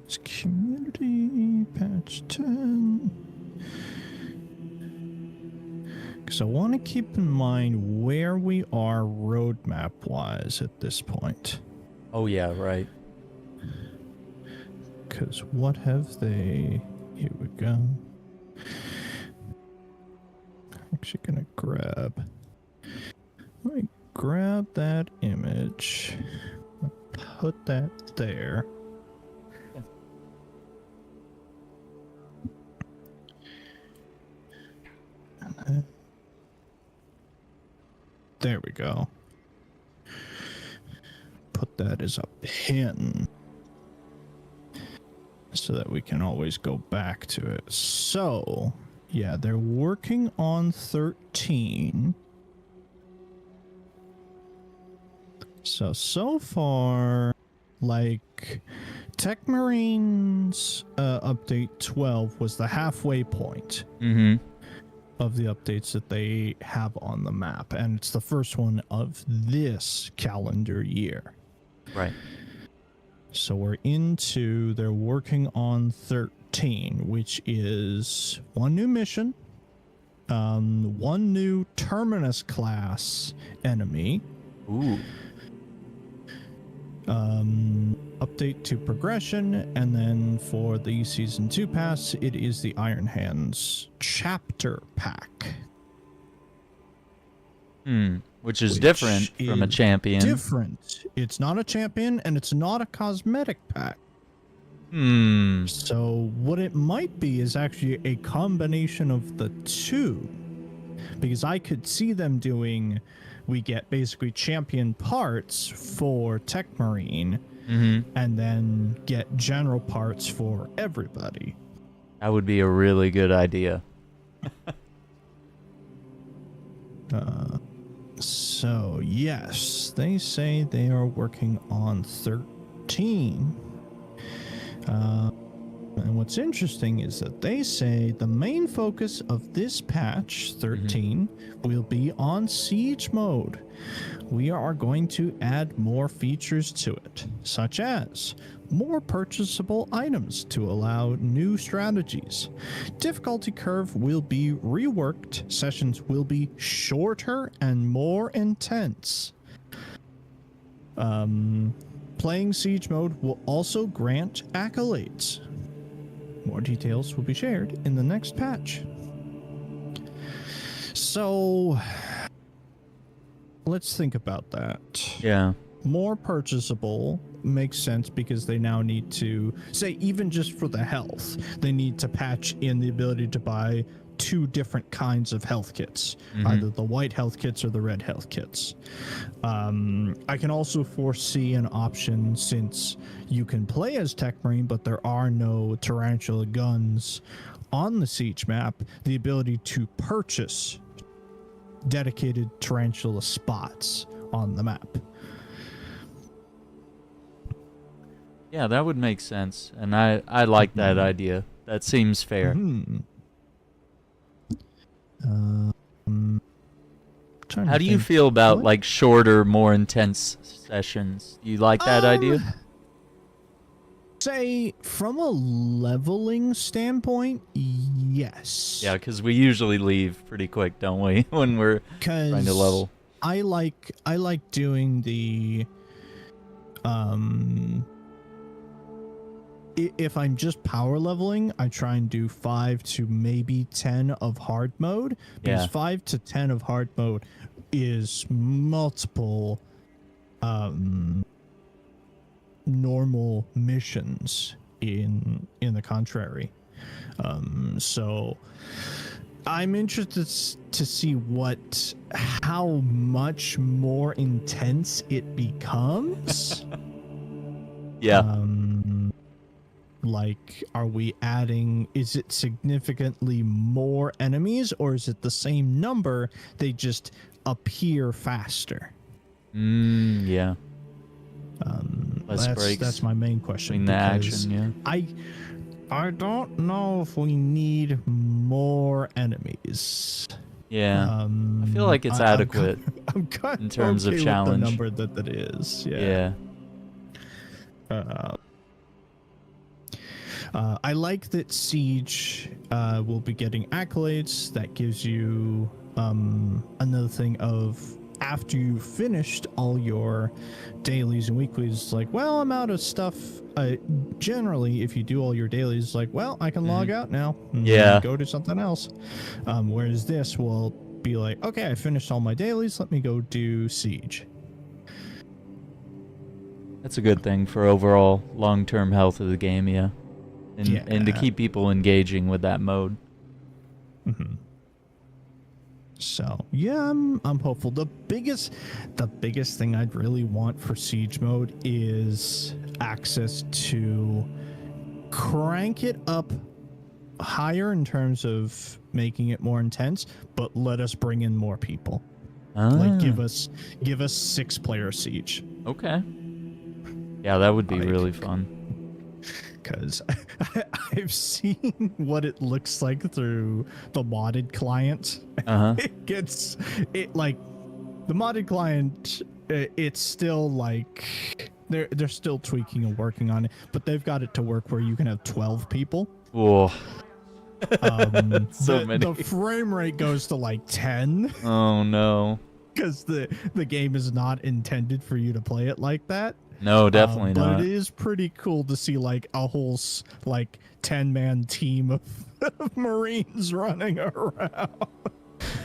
It's community patch 10. Because I want to keep in mind where we are roadmap wise at this point. Oh yeah, right. Because what have they... Here we go. Actually gonna grab... Let me grab that image. Put that there. And then... There we go. Put that as a pin so that we can always go back to it. So, yeah, they're working on 13. So far, like, Tech Marine's update 12 was the halfway point. Mm-hmm. Of the updates that they have on the map, and it's the first one of this calendar year. Right. So we're into, they're working on 13, which is one new mission, one new Terminus class enemy, Ooh. update to progression, and then for the Season 2 pass, it is the Iron Hands Chapter Pack. Which is different from a champion. Different. It's not a champion, and it's not a cosmetic pack. So what it might be is actually a combination of the two. Because I could see them doing... We get basically champion parts for Tech Marine, and then get general parts for everybody. That would be a really good idea. So, yes, they say they are working on 13. And what's interesting is that they say the main focus of this patch, 13, will be on siege mode. We are going to add more features to it, such as more purchasable items to allow new strategies. Difficulty curve will be reworked. Sessions will be shorter and more intense. Playing siege mode will also grant accolades. More details will be shared in the next patch. So, let's think about that. Yeah. More purchasable makes sense because they now need to, say, even just for the health, they need to patch in the ability to buy 2 different kinds of health kits, either the white health kits or the red health kits. I can also foresee an option, since you can play as Tech Marine, but there are no tarantula guns on the siege map, the ability to purchase dedicated tarantula spots on the map. Yeah, that would make sense. And I like that idea. That seems fair. How do you feel about like shorter, more intense sessions? You like that idea? Say, from a leveling standpoint, yes. Yeah, because we usually leave pretty quick, don't we? When we're trying to level. I like doing the if I'm just power leveling, I try and do 5 to maybe 10 of hard mode, because 5 to 10 of hard mode is multiple normal missions in the contrary. So I'm interested to see how much more intense it becomes. Yeah. Like, are we adding, is it significantly more enemies, or is it the same number, they just appear faster? Yeah. Less breaks. That's my main question. In the action, yeah. I don't know if we need more enemies. Yeah. I feel like it's adequate I'm kind in terms of challenge. With the number that is. Yeah. I like that Siege will be getting accolades. That gives you another thing of, after you've finished all your dailies and weeklies, like, well, I'm out of stuff. Generally, if you do all your dailies, like, well, I can log out now and go do something else. Whereas this will be like, okay, I finished all my dailies. Let me go do Siege. That's a good thing for overall long-term health of the game, yeah. And to keep people engaging with that mode. So yeah, I'm hopeful. The biggest thing I'd really want for Siege mode is access to crank it up higher in terms of making it more intense, but let us bring in more people. Like give us 6-player Siege. Okay. Yeah, that would be really fun. Because I've seen what it looks like through the modded client. It like the modded client. It's still like they're still tweaking and working on it, but they've got it to work where you can have 12 people. Whoa. So many. The frame rate goes to like 10. Oh no. Because the game is not intended for you to play it like that. No, definitely not. But it is pretty cool to see like a whole 10-man team of Marines running around.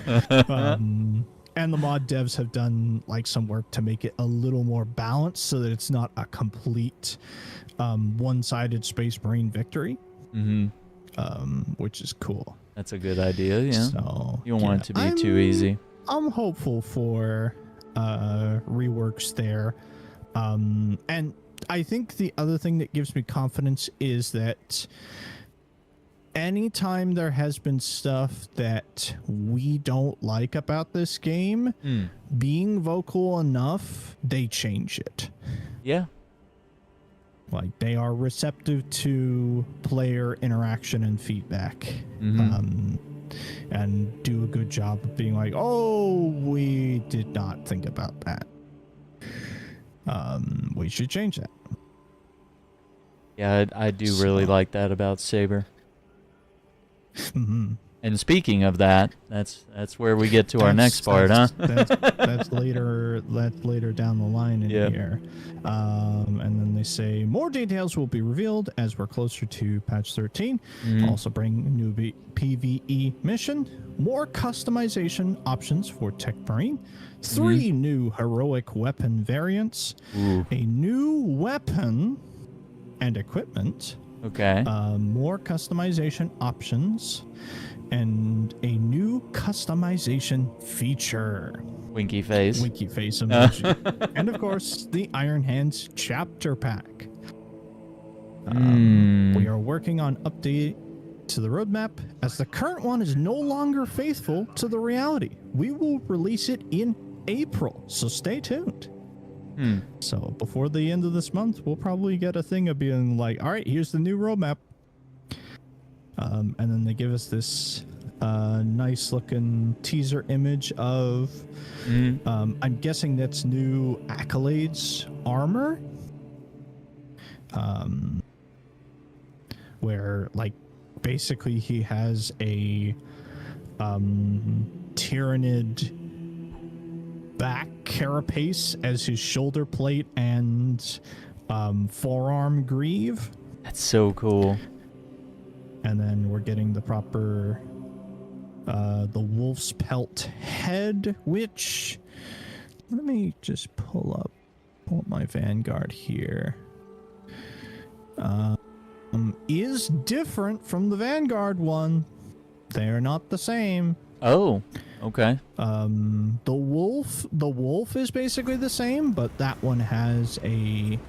And the mod devs have done like some work to make it a little more balanced so that it's not a complete one-sided Space Marine victory. Which is cool. That's a good idea, yeah. So, you don't want it to be too easy. I'm hopeful for reworks there. And I think the other thing that gives me confidence is that anytime there has been stuff that we don't like about this game, being vocal enough, they change it. Yeah. Like, they are receptive to player interaction and feedback. And do a good job of being like, oh, we did not think about that. We should change that. Yeah, I do really like that about Saber. And speaking of that, that's where we get to our next part, huh? That's later. That's later down the line in here. And then they say more details will be revealed as we're closer to patch 13. Also bring new PvE mission, more customization options for Tech Marine, 3 new heroic weapon variants, a new weapon and equipment. Okay. More customization options. And a new customization feature. Winky face. Winky face emoji. And of course, the Iron Hands chapter pack. We are working on update to the roadmap as the current one is no longer faithful to the reality. We will release it in April, so stay tuned. So before the end of this month, we'll probably get a thing of being like, all right, here's the new roadmap. And then they give us this nice looking teaser image of, I'm guessing that's new Accolades armor. Where, like, basically he has a Tyranid back carapace as his shoulder plate and forearm greave. That's so cool. And then we're getting the proper, the wolf's pelt head, which, let me just pull up my Vanguard here. Is different from the Vanguard one. They're not the same. Oh, okay. The wolf is basically the same, but that one has a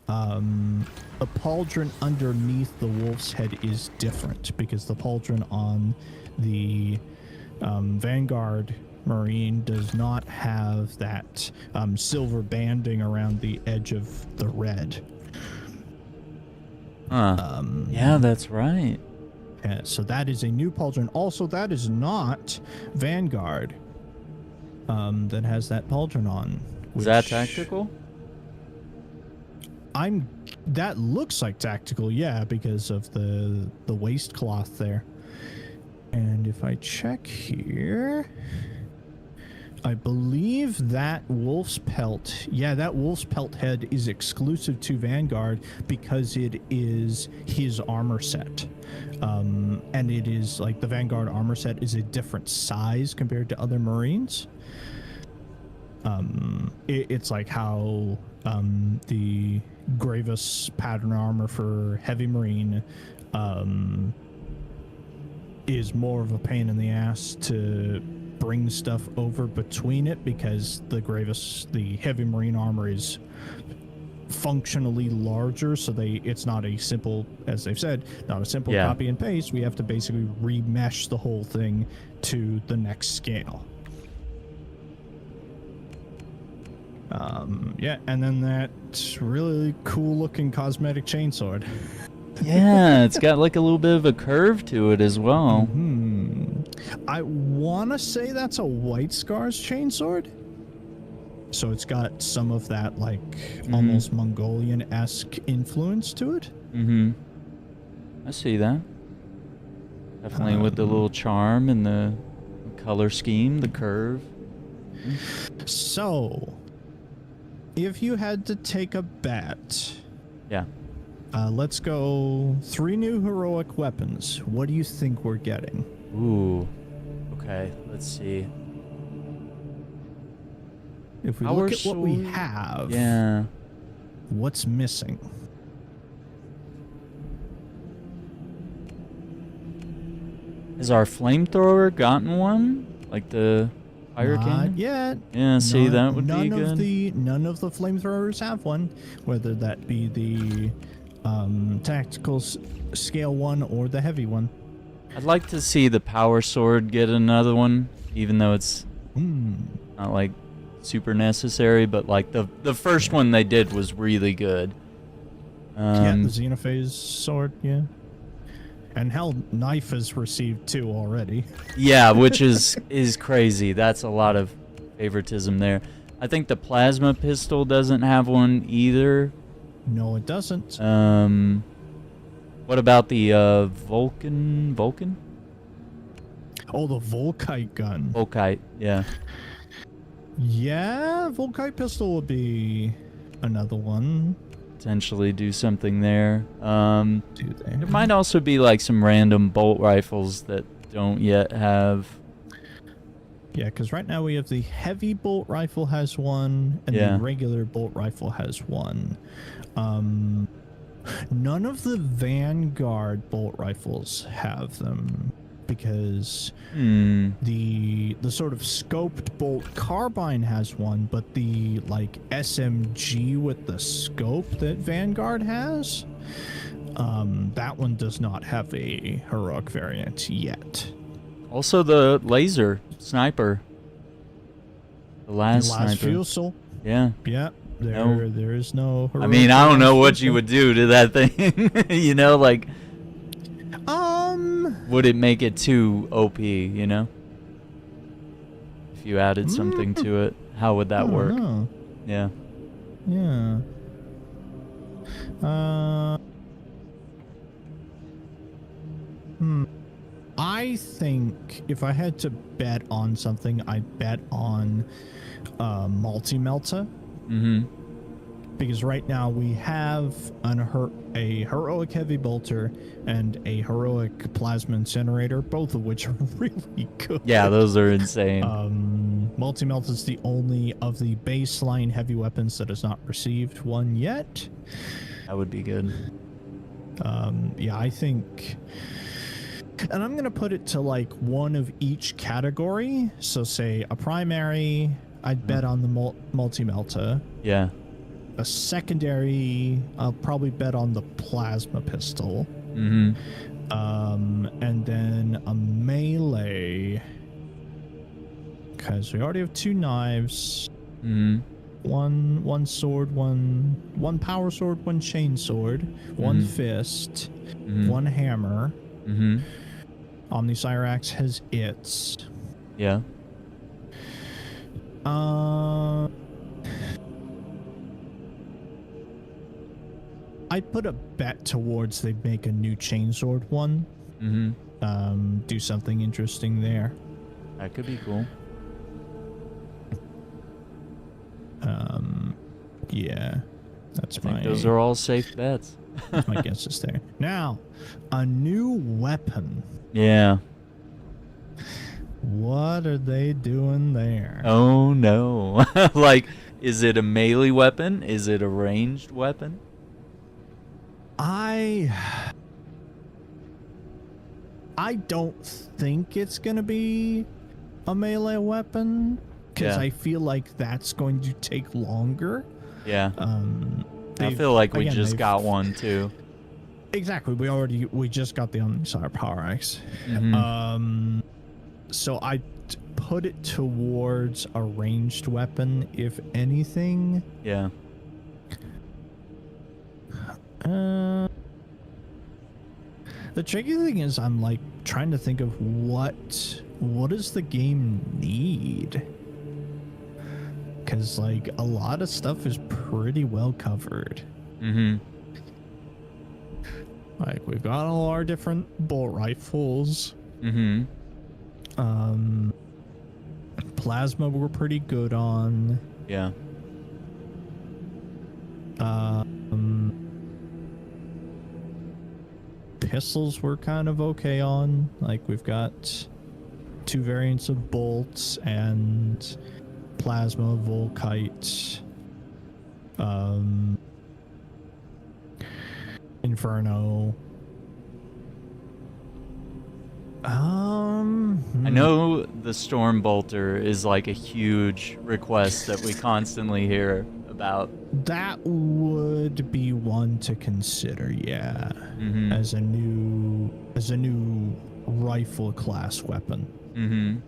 pauldron underneath the wolf's head is different because the pauldron on the Vanguard Marine does not have that silver banding around the edge of the red. Yeah, that's right. So that is a new pauldron. Also, that is not Vanguard that has that pauldron on. Is that tactical? That looks like tactical, yeah, because of the waistcloth there. And if I check here, I believe that wolf's pelt, that wolf's pelt head is exclusive to Vanguard because it is his armor set. And it is like the Vanguard armor set is a different size compared to other Marines. It's like how the Gravis pattern armor for Heavy Marine is more of a pain in the ass to bring stuff over between it because the Heavy Marine armor is functionally larger, so it's not a simple, as they've said, not a simple copy and paste. We have to basically remesh the whole thing to the next scale. And then that really cool looking cosmetic chainsword. Yeah, it's got like a little bit of a curve to it as well. I want to say that's a White Scars chainsword. So it's got some of that like almost Mongolian-esque influence to it. I see that. Definitely with the little charm and the color scheme, the curve. So, if you had to take a bet, let's go 3 new heroic weapons. What do you think we're getting? Ooh, okay, let's see. If we look at what we have, what's missing? Has our flamethrower gotten one? Like the Fire Not cannon? yet. Yeah, see, that would be none good. of the none of the flamethrowers have one, whether that be the tactical scale one or the heavy one. I'd like to see the power sword get another one, even though it's not like super necessary, but like the first one they did was really good. Yeah, the Xenophase sword, yeah. And hell, knife has received 2 already. Yeah, which is crazy. That's a lot of favoritism there. I think the plasma pistol doesn't have one either. No, it doesn't. What about the Vulcan? Oh, the Volkite gun. Volkite, yeah. Yeah, Volkite pistol would be another one. Potentially do something there. Do they? There might also be like some random bolt rifles that don't yet have. Yeah, because right now we have the heavy bolt rifle has one, and Yeah. the regular bolt rifle has one. None of the Vanguard bolt rifles have them because the sort of scoped bolt carbine has one, but the like SMG with the scope that Vanguard has, that one does not have a heroic variant yet. Also the laser sniper. The last sniper. Fusel. Yeah. Yeah. No. There is no. I mean, I don't know what you would do to that thing. You know, like, would it make it too OP, you know? If you added something to it, how would that work? Know. Yeah. Yeah. I think if I had to bet on something, I'd bet on multi-melta. Mm-hmm. Because right now we have a heroic heavy bolter and a heroic plasma incinerator, both of which are really good. Yeah, those are insane. Multi-melt is the only of the baseline heavy weapons that has not received one yet. That would be good. Yeah, I think... And I'm going to put it to like one of each category. So say a primary, I'd bet on the multi-melta. Yeah. A secondary, I'll probably bet on the plasma pistol. Mm-hmm. And then a melee, because we already have 2 knives. Mm-hmm. One sword, one power sword, one chain sword, one fist, one hammer. Mm-hmm. Omnicyrax has its. Yeah. I'd put a bet towards they make a new chainsword one. Mm-hmm. Do something interesting there. That could be cool. Yeah, that's I think my. those are all safe bets. That's my guesses there. Now, a new weapon. Yeah. What are they doing there? Oh no. Like, is it a melee weapon? Is it a ranged weapon? I don't think it's gonna be a melee weapon because Yeah. I feel like that's going to take longer. Yeah. I feel like we just got one too. Exactly. We just got the Omnicyre Power Axe. So I put it towards a ranged weapon, if anything. Yeah. The tricky thing is I'm like trying to think of what does the game need? Because like a lot of stuff is pretty well covered. Mm-hmm. Like we've got all our different bolt rifles. Mm-hmm. Plasma we're pretty good on. Yeah. Pistols we're kind of okay on. Like we've got 2 variants of bolts and plasma, Volkite, Inferno. I know the Storm Bolter is like a huge request that we constantly hear about. That would be one to consider, yeah, as a new rifle class weapon.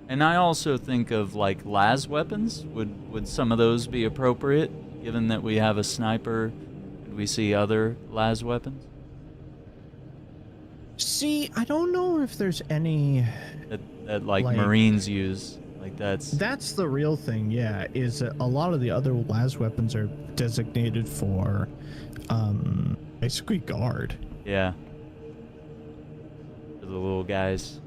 And I also think of like las weapons. Would some of those be appropriate, given that we have a sniper? Could we see other las weapons See, I don't know if there's any that like Marines use? Like that's the real thing, yeah, is that a lot of the other las weapons are designated for basically guard. Yeah. For the little guys.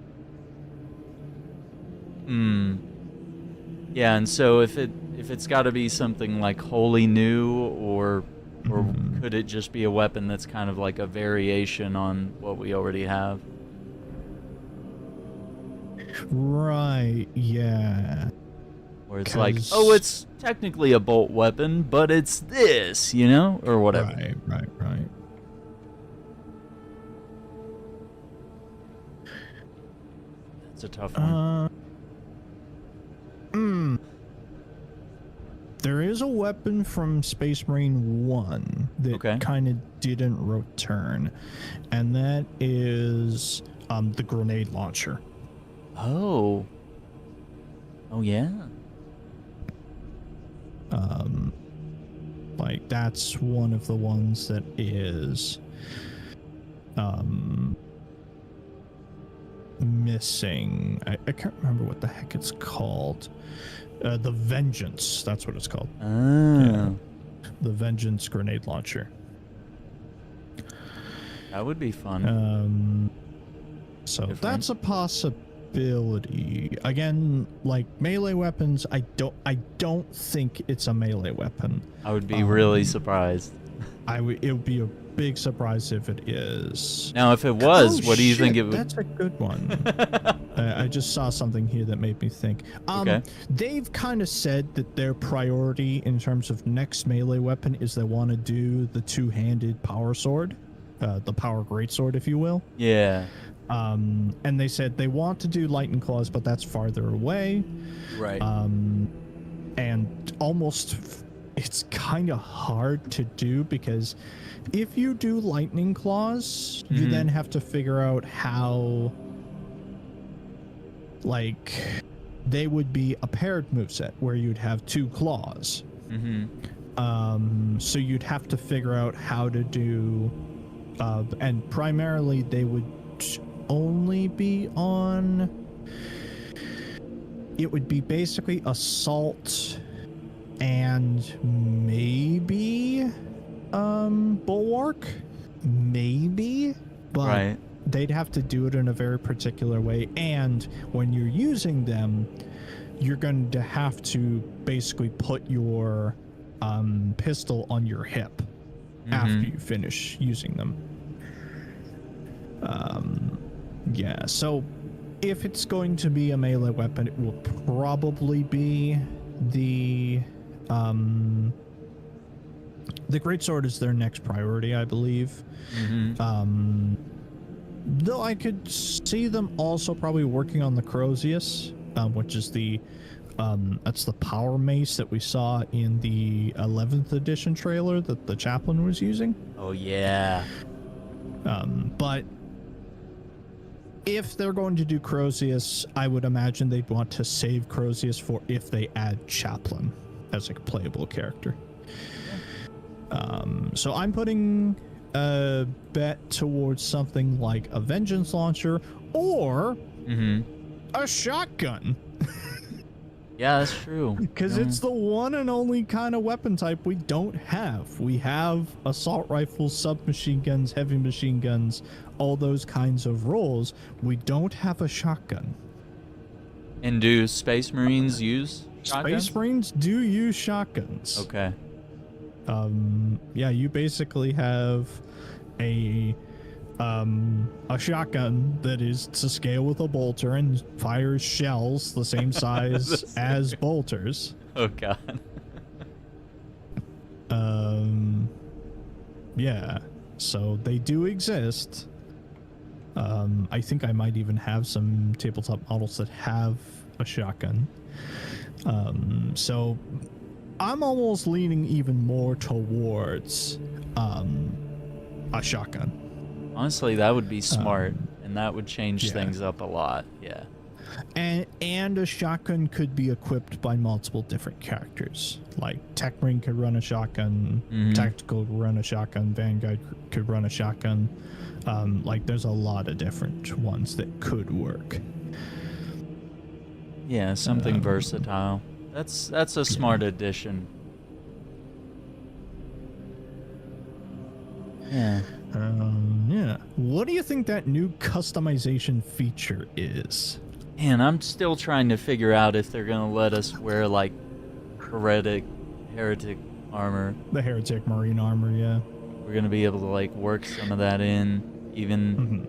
Yeah, and so if it's got to be something like wholly new, or could it just be a weapon that's kind of like a variation on what we already have? Right, yeah. Where it's like, oh, it's technically a bolt weapon, but it's this, you know, or whatever. Right. That's a tough one. There is a weapon from Space Marine 1 that kind of didn't return, and that is the grenade launcher. Oh yeah. Like that's one of the ones that is missing. I can't remember what the heck it's called. The Vengeance, that's what it's called. Yeah. The Vengeance grenade launcher. That would be fun. So that's a possibility. Again, like melee weapons, I don't think it's a melee weapon. I would be really surprised. It would be a big surprise if it is. Now, if it was, what do you think it would? That's a good one. I just saw something here that made me think. They've kind of said that their priority in terms of next melee weapon is they want to do the two-handed power sword, the power greatsword, if you will. Yeah. And they said they want to do lightning claws, but that's farther away. Right. And almost it's kind of hard to do because if you do lightning claws, you then have to figure out how, like, they would be a paired moveset where you'd have two claws. So you'd have to figure out how to do, and primarily they would only be on, it would be basically assault and maybe bulwark, maybe, but they'd have to do it in a very particular way, and when you're using them, you're going to have to basically put your pistol on your hip after you finish using them. Yeah, so if it's going to be a melee weapon, it will probably be the greatsword is their next priority, I believe. Though I could see them also probably working on the Crozius, which is the that's the power mace that we saw in the 11th edition trailer that the chaplain was using. Oh yeah. But if they're going to do Crozius, I would imagine they'd want to save Crozius for if they add chaplain as a playable character. So I'm putting a bet towards something like a Vengeance launcher or a shotgun. Yeah, that's true. Because it's the one and only kind of weapon type we don't have. We have assault rifles, submachine guns, heavy machine guns, all those kinds of roles. We don't have a shotgun. And do Space Marines use shotguns? Space Marines do use shotguns. Okay. Yeah, you basically have a shotgun that is to scale with a bolter and fires shells the same size as bolters. Oh god. Yeah, so they do exist. I think I might even have some tabletop models that have a shotgun. So I'm almost leaning even more towards a shotgun. Honestly, that would be smart, and that would change yeah. things up a lot. Yeah. And a shotgun could be equipped by multiple different characters. Like Tech Marine could run a shotgun, Tactical could run a shotgun, Vanguard could run a shotgun. Like there's a lot of different ones that could work. Yeah, something versatile. That's a smart addition. Yeah. Yeah. What do you think that new customization feature is? Man, I'm still trying to figure out if they're gonna let us wear like heretic armor. The Heretic Marine armor, yeah. We're gonna be able to like work some of that in, even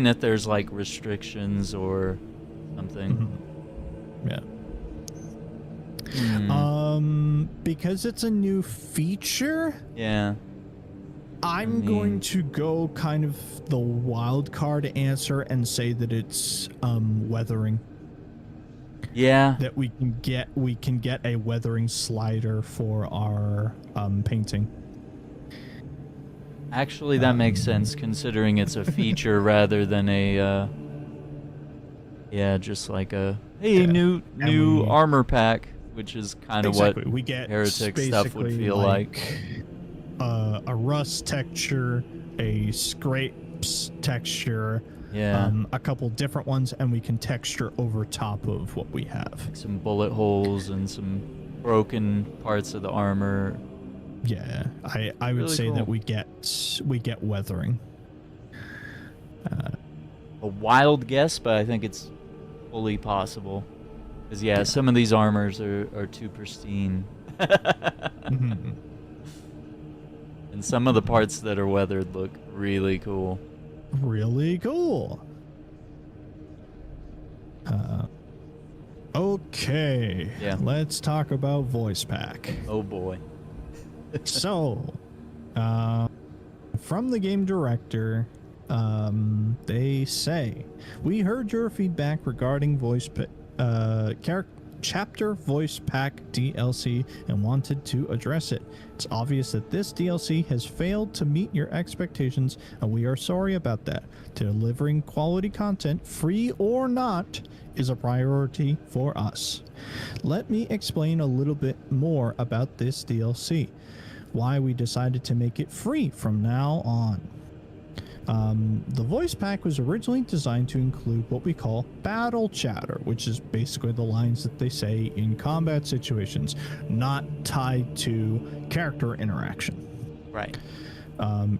if there's like restrictions or something. Yeah. Because it's a new feature, Yeah. I'm going to go kind of the wild card answer and say that it's weathering. Yeah. That we can get a weathering slider for our painting. Actually, that makes sense considering it's a feature rather than a yeah, just like a new armor pack, which is kind of what we get heretic stuff would feel like. A rust texture, a scrapes texture, Yeah. a couple different ones, and we can texture over top of what we have. Some bullet holes and some broken parts of the armor. Yeah, I would Really say cool. that we get weathering. A wild guess, but I think it's fully possible. Because yeah, some of these armors are too pristine. And some of the parts that are weathered look really cool. Really cool. Okay. Yeah. Let's talk about voice pack. Oh boy. So, from the game director, they say, we heard your feedback regarding chapter voice pack DLC and wanted to address it. It's obvious that this DLC has failed to meet your expectations, and we are sorry about that. Delivering quality content, free or not, is a priority for us. Let me explain a little bit more about this DLC. Why we decided to make it free from now on. The voice pack was originally designed to include what we call battle chatter, which is basically the lines that they say in combat situations, not tied to character interaction. Right.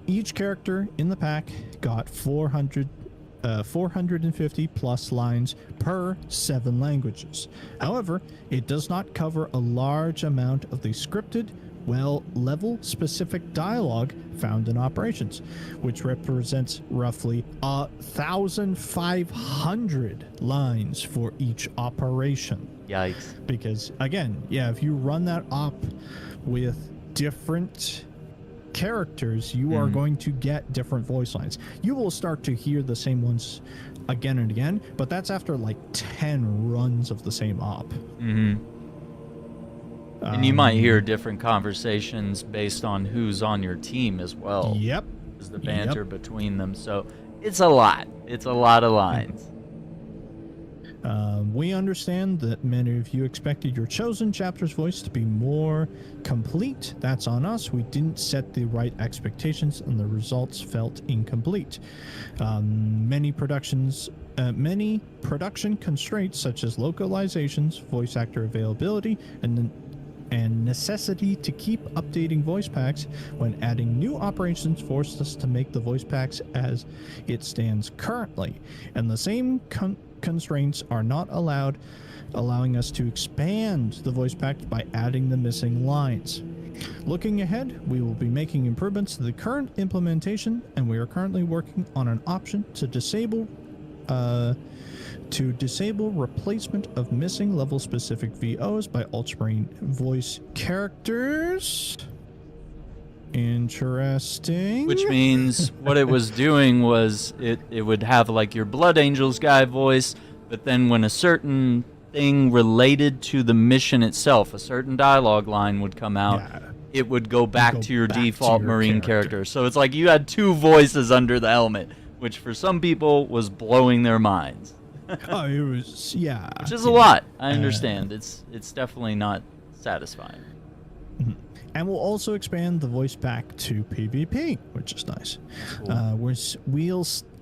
Each character in the pack got 450 plus lines per 7 languages. However, it does not cover a large amount of the scripted, level specific dialogue found in operations, which represents roughly 1,500 lines for each operation. Yikes. Because again, yeah, if you run that op with different characters, you are going to get different voice lines. You will start to hear the same ones again and again, but that's after like 10 runs of the same op. And you might hear different conversations based on who's on your team as well. Yep. There's the banter between them. So it's a lot. It's a lot of lines. We understand that many of you expected your chosen chapter's voice to be more complete. That's on us. We didn't set the right expectations, and the results felt incomplete. Many production constraints, such as localizations, voice actor availability, and necessity to keep updating voice packs when adding new operations, forced us to make the voice packs as it stands currently. And the same constraints are not allowing us to expand the voice pack by adding the missing lines. Looking ahead, we will be making improvements to the current implementation, and we are currently working on an option to disable replacement of missing level specific VOs by Ultramarine voice characters. Interesting. Which means what it was doing was it would have like your Blood Angels guy voice, but then when a certain thing related to the mission itself, a certain dialogue line would come out, it would go back to your default Marine character. So it's like you had two voices under the helmet, which for some people was blowing their minds. Oh, it was, yeah. Which is a lot. I understand. It's definitely not satisfying. And we'll also expand the voice back to PvP, which is nice. Cool.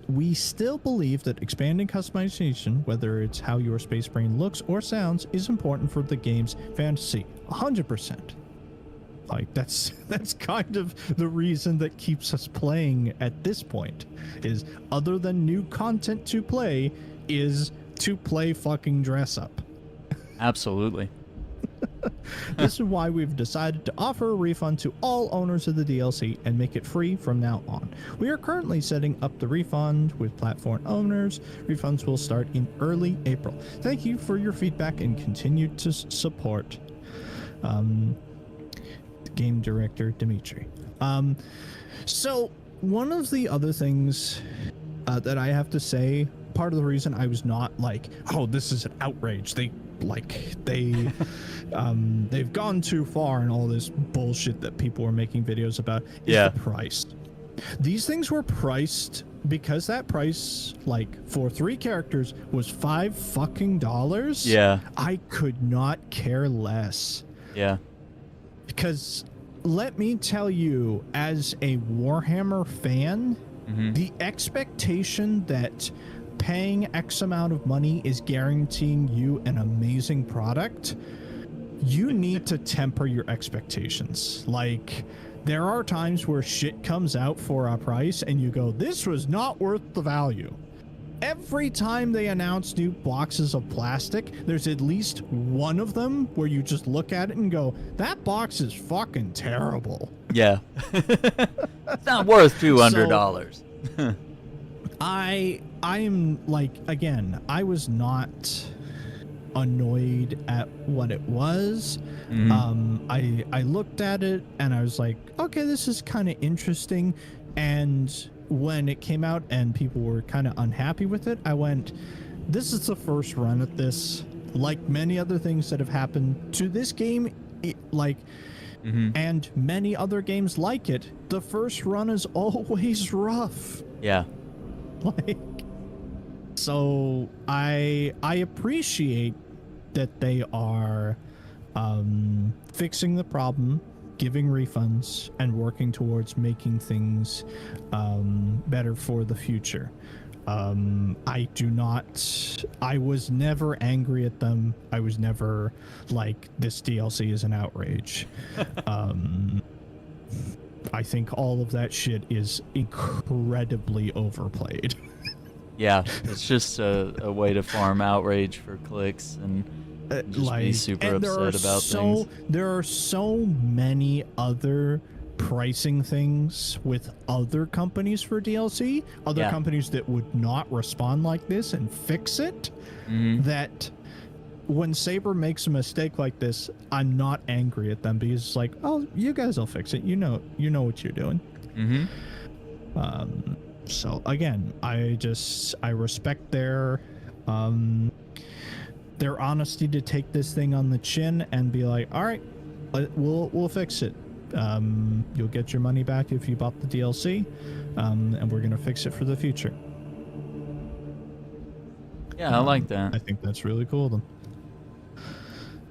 We still believe that expanding customization, whether it's how your Space Marine looks or sounds, is important for the game's fantasy. 100%. Like, that's kind of the reason that keeps us playing at this point, is other than new content to play, is to play fucking dress up. Absolutely. This is why we've decided to offer a refund to all owners of the DLC and make it free from now on. We are currently setting up the refund with platform owners. Refunds will start in early April. Thank you for your feedback and continued support. Game director Dimitri. So one of the other things that I have to say, part of the reason I was not like, oh, this is an outrage, they've gone too far and all this bullshit that people were making videos about, is the price. These things were priced because that price, like, for 3 characters was $5 fucking. Yeah. I could not care less. Yeah. Because let me tell you, as a Warhammer fan, the expectation that paying X amount of money is guaranteeing you an amazing product, you need to temper your expectations. Like, there are times where shit comes out for a price and you go, this was not worth the value. Every time they announce new boxes of plastic, there's at least one of them where you just look at it and go, that box is fucking terrible. Yeah. It's not worth $200. So, I am like, again, I was not annoyed at what it was. I looked at it and I was like, okay, this is kind of interesting. And when it came out and people were kind of unhappy with it, I went, this is the first run at this. Like many other things that have happened to this game, and many other games like it, the first run is always rough. Yeah. Like, so I appreciate that they are fixing the problem, giving refunds, and working towards making things better for the future. I was never angry at them. I was never like, this DLC is an outrage. I think all of that shit is incredibly overplayed. Yeah, it's just a way to farm outrage for clicks and just be super upset about things. There are so many other pricing things with other companies for DLC, other companies that would not respond like this and fix it, that when Saber makes a mistake like this, I'm not angry at them because it's like, oh, you guys will fix it. You know what you're doing. So again, I respect their honesty to take this thing on the chin and be like, all right, we'll fix it. You'll get your money back if you bought the DLC, and we're gonna fix it for the future. Yeah, I like that. I think that's really cool of them.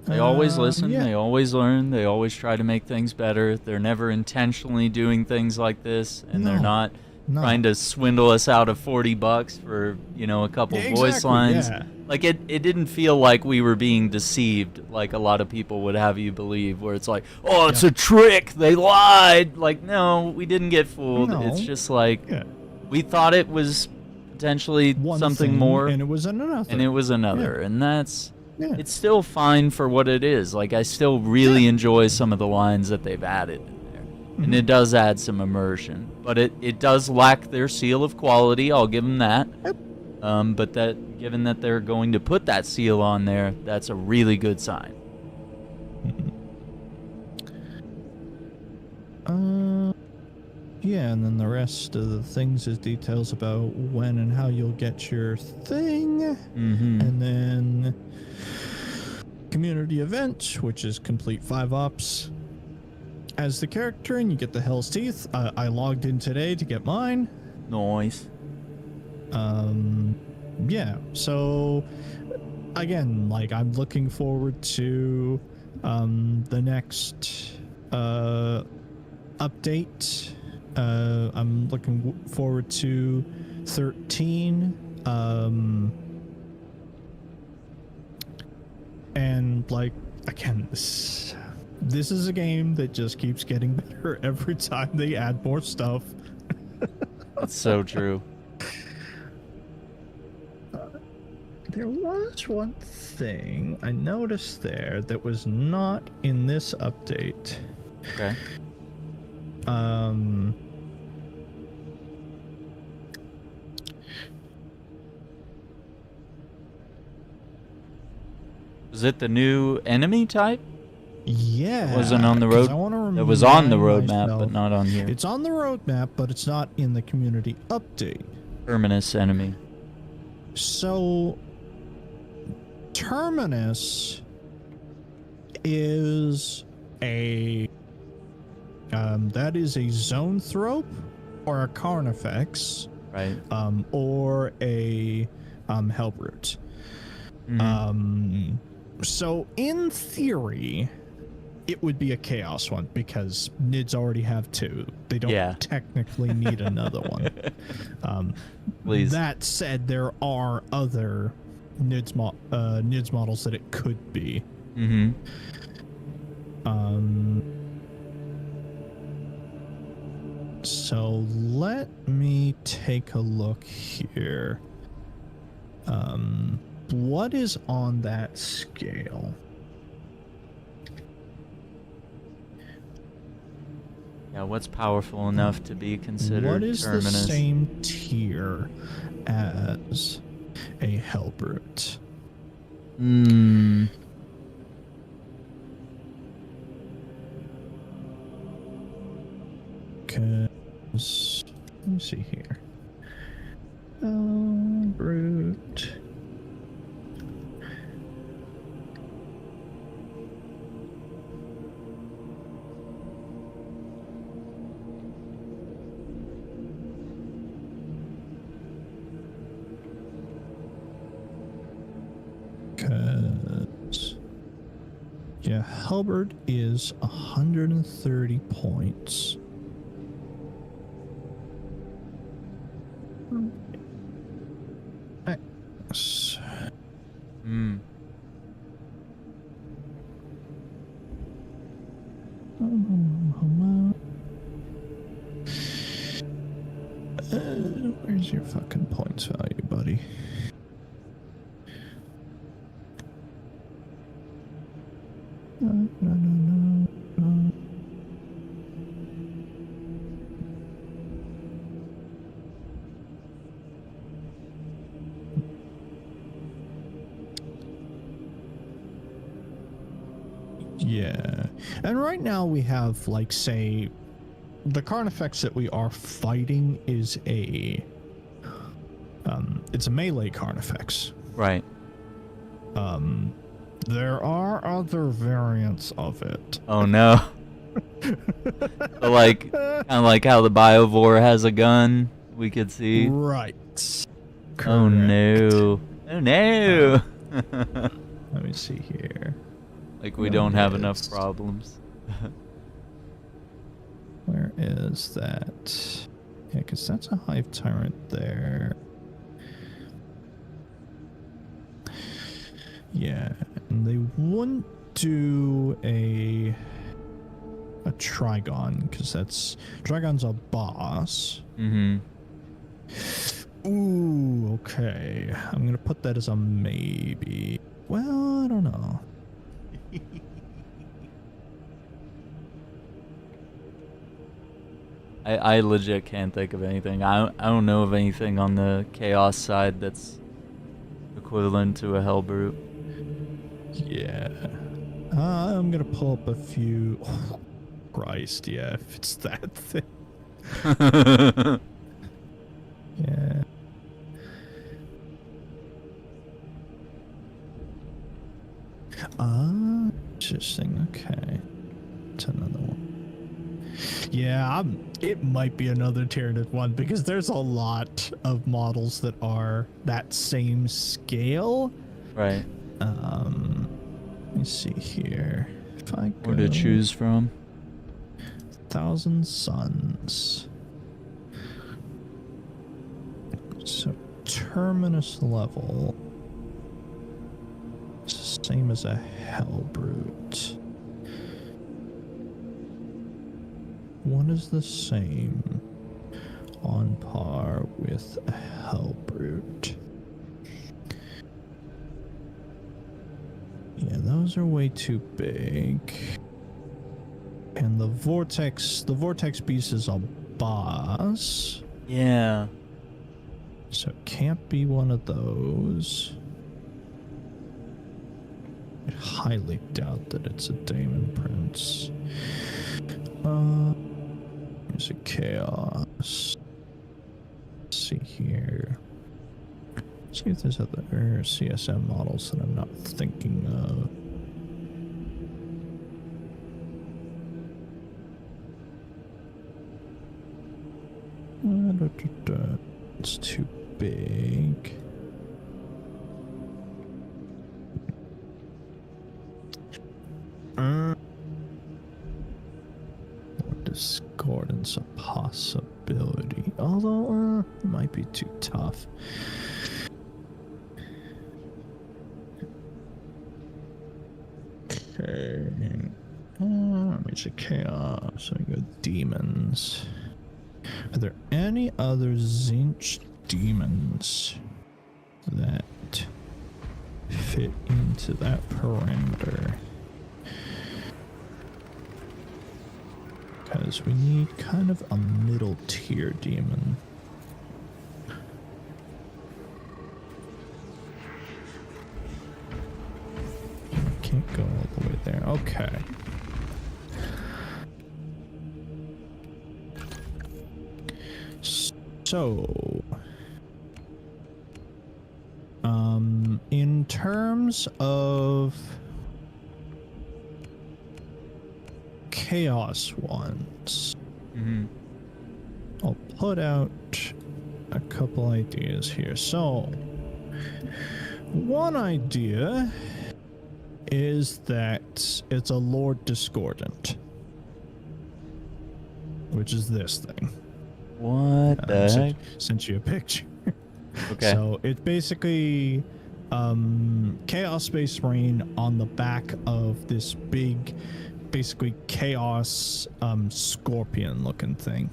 They always listen, they always learn, they always try to make things better. They're never intentionally doing things like this, and they're not trying to swindle us out of $40 for, a couple voice lines. Yeah. Like, it didn't feel like we were being deceived like a lot of people would have you believe, where it's like, oh, it's a trick, they lied. Like, no, we didn't get fooled. No. It's just like, we thought it was potentially something more. And it was another. And that's... It's still fine for what it is. Like, I still really enjoy some of the lines that they've added in there. And it does add some immersion. But it does lack their seal of quality, I'll give them that. But given that they're going to put that seal on there, that's a really good sign. Yeah, and then the rest of the things is details about when and how you'll get your thing. Mm-hmm. And then community event, which is complete 5 ops as the character, and you get the Hell's Teeth. I logged in today to get mine. Nice. Yeah, so again, like, I'm looking forward to the next update. I'm looking forward to 13. And like, again, this is a game that just keeps getting better every time they add more stuff. That's so true. There was one thing I noticed there that was not in this update. Okay. Is it the new enemy type? Yeah. It wasn't on the road. It was on the roadmap, but not on here. It's on the roadmap, but it's not in the community update. Terminus enemy. So, Terminus is a that is a Zoanthrope or a Carnifex, Right. or a Hellbrute. Mhm. So in theory, it would be a Chaos one because Nids already have 2. They don't technically need another one. Please. That said, there are other Nids models that it could be. Mm-hmm. So let me take a look here. What is on that scale? Yeah, what's powerful enough to be considered What is Terminus? the same tier as a Hellbrute? Hmm. Because let me see here. Brute. Because yeah, Halberd is 130 points. X. Hmm. Where's your fucking points value, buddy? No. Yeah. And right now we have, like, say, the Carnifex that we are fighting is a it's a melee Carnifex. Right. There are other variants of it. Oh no. So, like, kind of like how the Biovore has a gun, we could see. Right. Oh no. Oh no. Let me see here. Like we don't have enough problems. Where is that? Yeah, because that's a Hive Tyrant there. Yeah, and they wouldn't do a Trigon, because Trigon's a boss. Mm-hmm. Ooh, okay. I'm gonna put that as a maybe. Well, I don't know. I legit can't think of anything. I don't know of anything on the Chaos side that's equivalent to a Hellbrute. Yeah. I'm gonna pull up a few. Oh, Christ, yeah, if it's that thing. Yeah. Interesting. Okay. It's another one. Yeah, it might be another Tyranid one because there's a lot of models that are that same scale. Right. Let me see here. If I go Where to choose from? 1,000 Suns. So terminus level. It's the same as a Hellbrute. One is the same on par with a Hellbrute. Yeah, those are way too big. And the Vortex Beast is a boss. Yeah. So it can't be one of those. I highly doubt that it's a Daemon Prince. There's a Chaos. Let's see here. See if there's other CSM models that I'm not thinking of. It's too big. Discordance a possibility, although it might be too tough. Okay. Let me see chaos. I go demons. Are there any other Zinch demons that fit into that parameter? Because we need kind of a middle tier demon. Can't go all the way there. Okay. So, in terms of chaos ones, I'll put out a couple ideas here. So, one idea is that it's a Lord Discordant, which is this thing. What the heck? Sent you a picture. Okay. So it's basically Chaos Space Marine on the back of this big, basically Chaos Scorpion looking thing.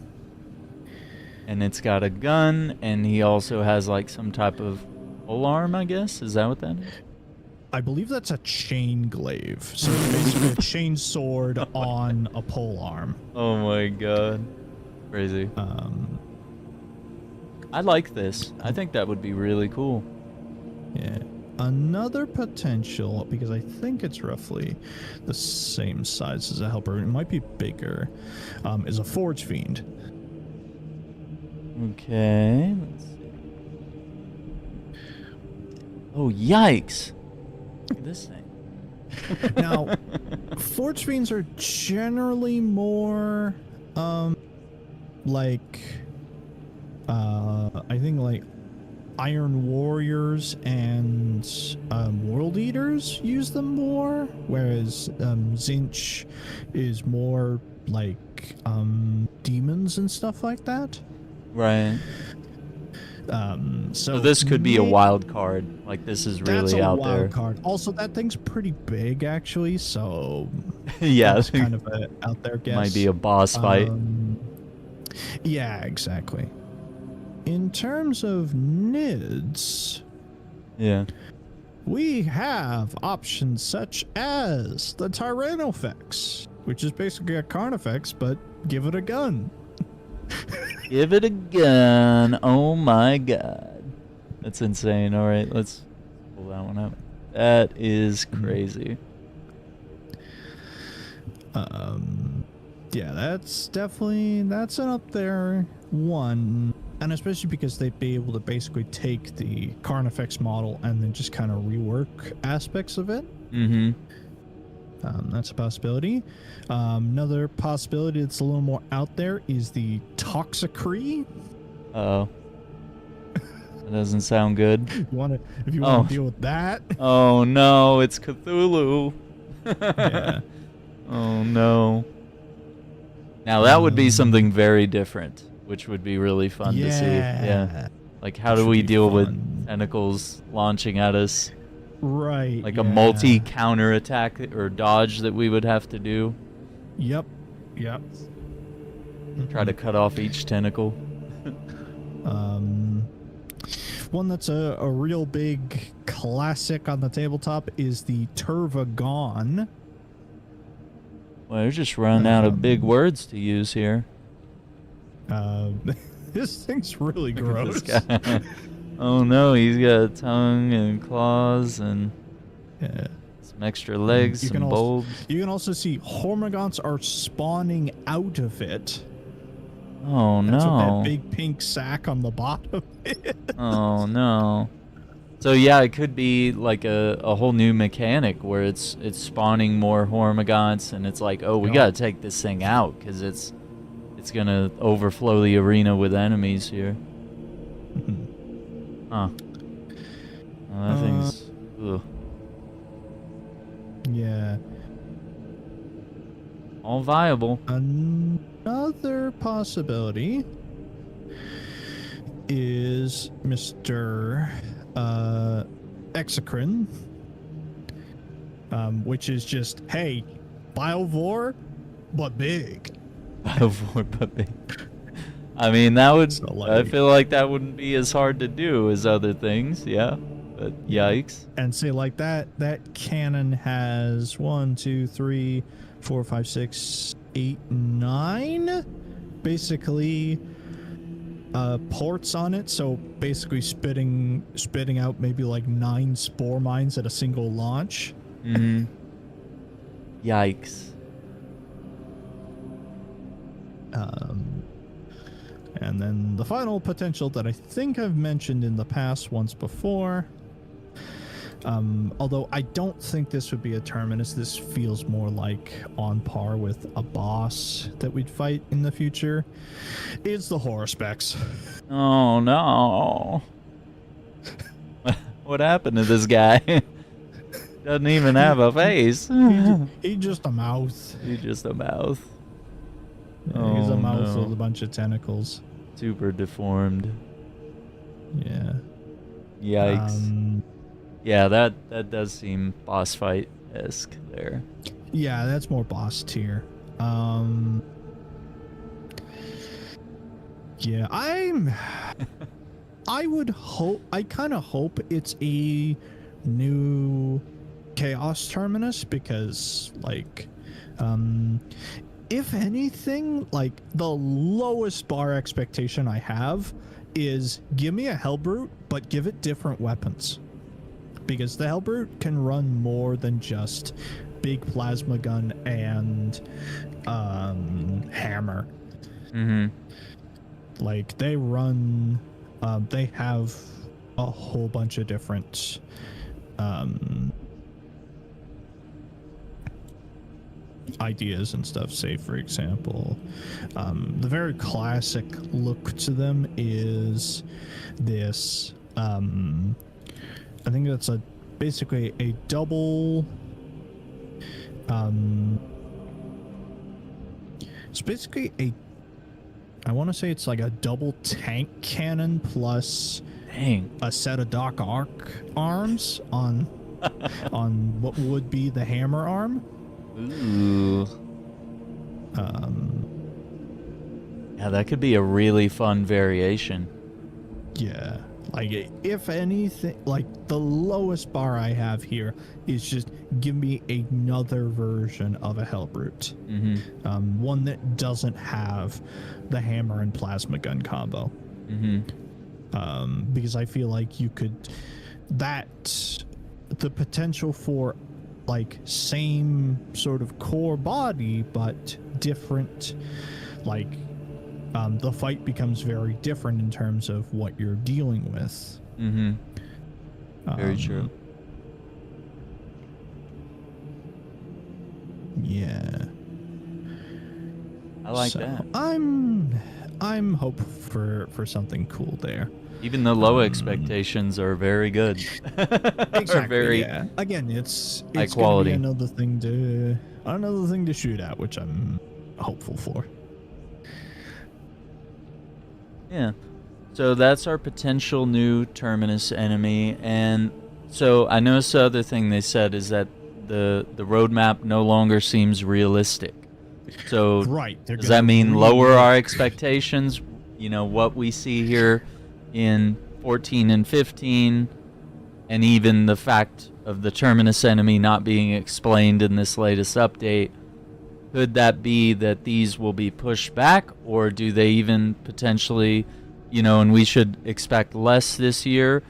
And it's got a gun, and he also has like some type of pole arm, I guess? Is that what that is? I believe that's a chain glaive. So it's basically a chain sword on a pole arm. Oh my god. Crazy. I like this. I think that would be really cool. Yeah. Another potential, because I think it's roughly the same size as a helper, it might be bigger, is a Forge Fiend. Okay, let's see. Oh, yikes. Look at this thing. Now, Forge Fiends are generally more, I think like Iron Warriors and World Eaters use them more, whereas Zinch is more like demons and stuff like that. Right. So this could be a wild card. Like, this is that's really a out wild there. card. Also, that thing's pretty big, actually. So Yeah, that's kind of a out there guess. might be a boss fight. Yeah, exactly. In terms of NIDs, Yeah. we have options such as the Tyranofex, which is basically a Carnifex, but give it a gun. Give it a gun. Oh my god. That's insane. All right, let's pull that one up. That is crazy. Yeah, that's an up there one. And especially because they'd be able to basically take the Carnifex model and then just kind of rework aspects of it. Mm-hmm. That's a possibility. Another possibility that's a little more out there is the Toxicree. Uh-oh. That doesn't sound good. If you want to deal with that. Oh no, it's Cthulhu. Yeah. Oh no. Now that would be something very different, which would be really fun to see. Yeah. Like how do we deal with tentacles launching at us? Right. Like a multi counter attack or dodge that we would have to do. Yep. Try to cut off each tentacle. One that's a real big classic on the tabletop is the Turvagon. Well, they're just running out of big words to use here. This thing's really Look at gross. this guy. Oh no, he's got a tongue and claws and some extra legs, You some can bulbs. You can also see Hormagaunts are spawning out of it. Oh That's what no. that big pink sack on the bottom is. Oh no. So yeah, it could be like a whole new mechanic where it's spawning more Hormagaunts and it's like, oh, we gotta take this thing out because it's gonna overflow the arena with enemies here. Huh. Oh, that thing's... Ugh. Yeah. All viable. Another possibility is Mr. Exocrine, which is just, hey, Biovore, but big. I mean, that would... So, I like- feel like that wouldn't be as hard to do as other things, yeah. But yikes. And say like that cannon has 1, 2, 3, 4, 5, 6, 8, 9 basically ports on it, so basically spitting out maybe like 9 spore mines at a single launch. Mm-hmm. Yikes. And then the final potential that I think I've mentioned in the past once before, although I don't think this would be a terminus, this feels more like on par with a boss that we'd fight in the future, is the Horror Specs. Oh no. What happened to this guy? Doesn't even have a face. He's just a mouth. He's just a mouth. Yeah, he's a Oh, mouth no. with a bunch of tentacles. Super deformed. Yeah. Yikes. Yeah, that does seem boss fight-esque there. Yeah, that's more boss tier. Yeah, I kind of hope it's a new Chaos Terminus because, like, if anything, like, the lowest bar expectation I have is give me a Hellbrute, but give it different weapons. Because the Hellbrute can run more than just big plasma gun and hammer. Mm-hmm. Like, they run, they have a whole bunch of different ideas and stuff. Say, for example, the very classic look to them is this, I think that's basically a double, it's basically I want to say it's like a double tank cannon plus Dang. a set of Doc Arc arms on what would be the hammer arm. Ooh. Yeah, that could be a really fun variation. Yeah, like, if anything, like, the lowest bar I have here is just give me another version of a Hellbrute. Mm-hmm. One that doesn't have the hammer and plasma gun combo. Mm-hmm. Because I feel like you could, the potential for like same sort of core body, but different. Like the fight becomes very different in terms of what you're dealing with. Mm-hmm. Very true. Yeah. I like that. I'm hopeful for something cool there. Even the low expectations are very good. Exactly. Are very yeah. Again, it's high quality. Gonna be another thing to shoot at, which I'm hopeful for. Yeah. So that's our potential new Terminus enemy, and so I noticed the other thing they said is that the roadmap no longer seems realistic. So Right. does that mean lower our expectations? You know, what we see here in 14 and 15, and even the fact of the Terminus enemy not being explained in this latest update, could that be that these will be pushed back, or do they even potentially, you know, and we should expect less this year,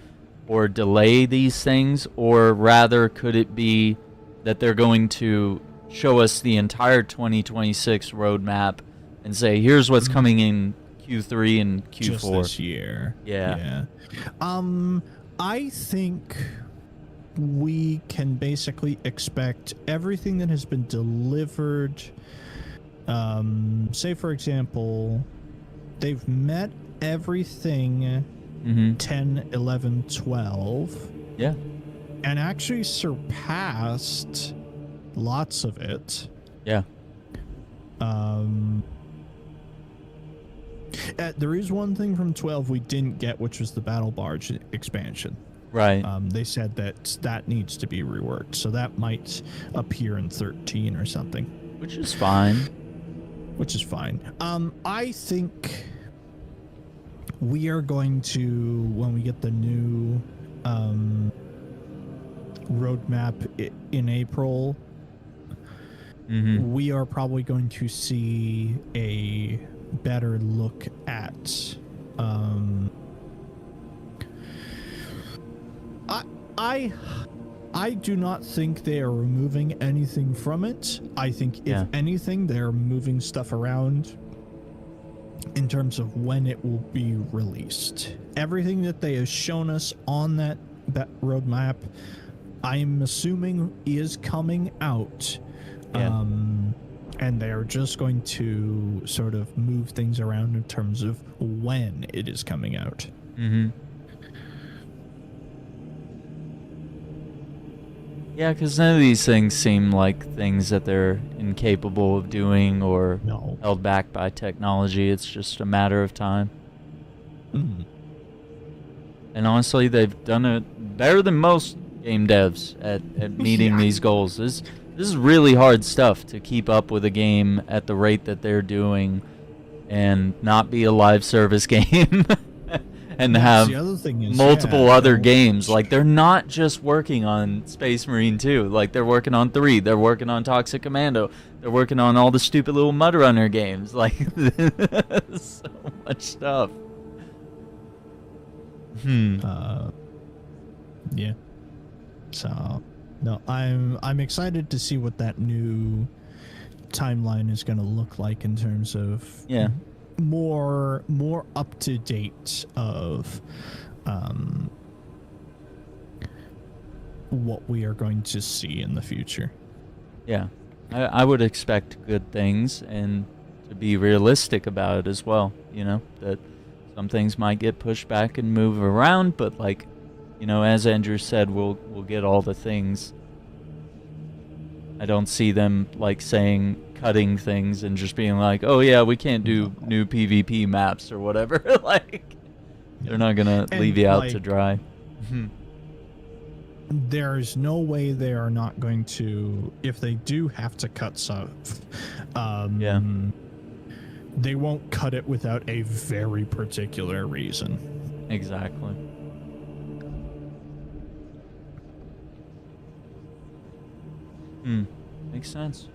or delay these things, or rather could it be that they're going to show us the entire 2026 roadmap and say, here's what's coming in Q3 and Q4 just this year? Yeah. I think we can basically expect everything that has been delivered. Say, for example, they've met everything 10, 11, 12. Yeah. And actually surpassed lots of it. Yeah. There is one thing from 12 we didn't get, which was the Battle Barge expansion. Right. They said that needs to be reworked, so that might appear in 13 or something. Which is fine. I think we are going to, when we get the new roadmap in April, we are probably going to see a better look at I do not think they are removing anything from it. I think if anything, they're moving stuff around in terms of when it will be released. Everything that they have shown us on that roadmap, I'm assuming is coming out. And they're just going to sort of move things around in terms of when it is coming out. Yeah, because none of these things seem like things that they're incapable of doing or held back by technology. It's just a matter of time. And honestly, they've done it better than most game devs at meeting these goals. This is really hard stuff to keep up with a game at the rate that they're doing and not be a live service game. And have multiple other games. Like, they're not just working on Space Marine 2. Like, they're working on 3. They're working on Toxic Commando. They're working on all the stupid little Mud Runner games. Like, so much stuff. Yeah. So, no, I'm excited to see what that new timeline is going to look like in terms of more up to date of what we are going to see in the future. Yeah, I would expect good things and to be realistic about it as well. You know, that some things might get pushed back and move around, but like, you know, as Andrew said, we'll get all the things. I don't see them like saying cutting things and just being like, oh yeah, we can't do new PvP maps or whatever. Like, they're not gonna leave you out to dry. There's no way they are not going to, if they do have to cut stuff, they won't cut it without a very particular reason. Exactly. Makes sense.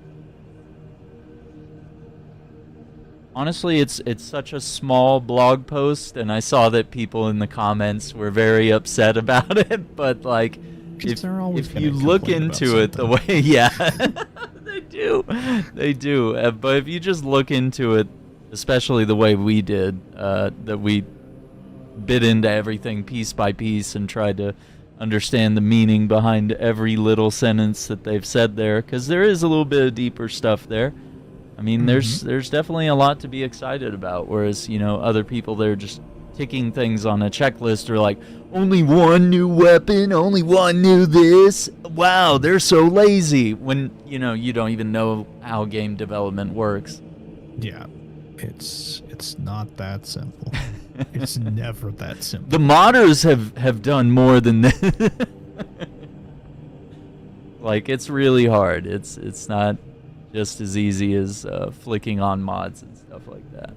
Honestly, it's such a small blog post, and I saw that people in the comments were very upset about it, but like, They're always if gonna you look complain about into it the something. way, yeah, they do. But if you just look into it, especially the way we did, that we bit into everything piece by piece and tried to understand the meaning behind every little sentence that they've said there, because there is a little bit of deeper stuff there. I mean, there's definitely a lot to be excited about, whereas, you know, other people, they're just ticking things on a checklist, or like, only one new weapon, only one new this, wow, they're so lazy, when, you know, you don't even know how game development works. Yeah, it's not that simple. It's never that simple. The modders have done more than this. Like, it's really hard. It's not just as easy as flicking on mods and stuff like that.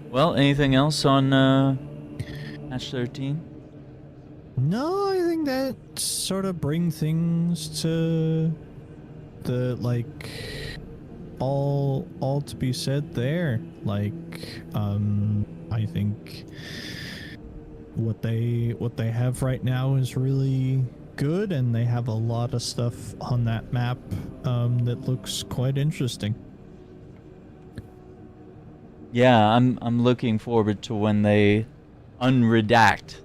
Well, anything else on Patch 13? No, I think that sort of bring things to the, like, all to be said there. Like, I think what they have right now is really good, and they have a lot of stuff on that map that looks quite interesting. Yeah, I'm looking forward to when they unredact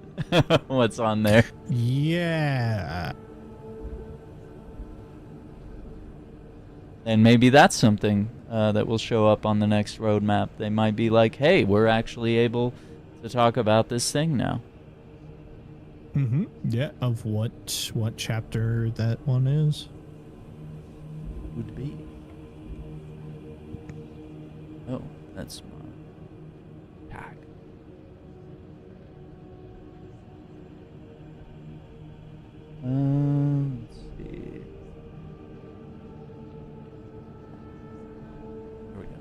what's on there. Yeah. And maybe that's something that will show up on the next roadmap. They might be like, hey, we're actually able to talk about this thing now. Yeah, of what chapter that one is. Would be. Oh, that's my pack. Let's see. Here we go.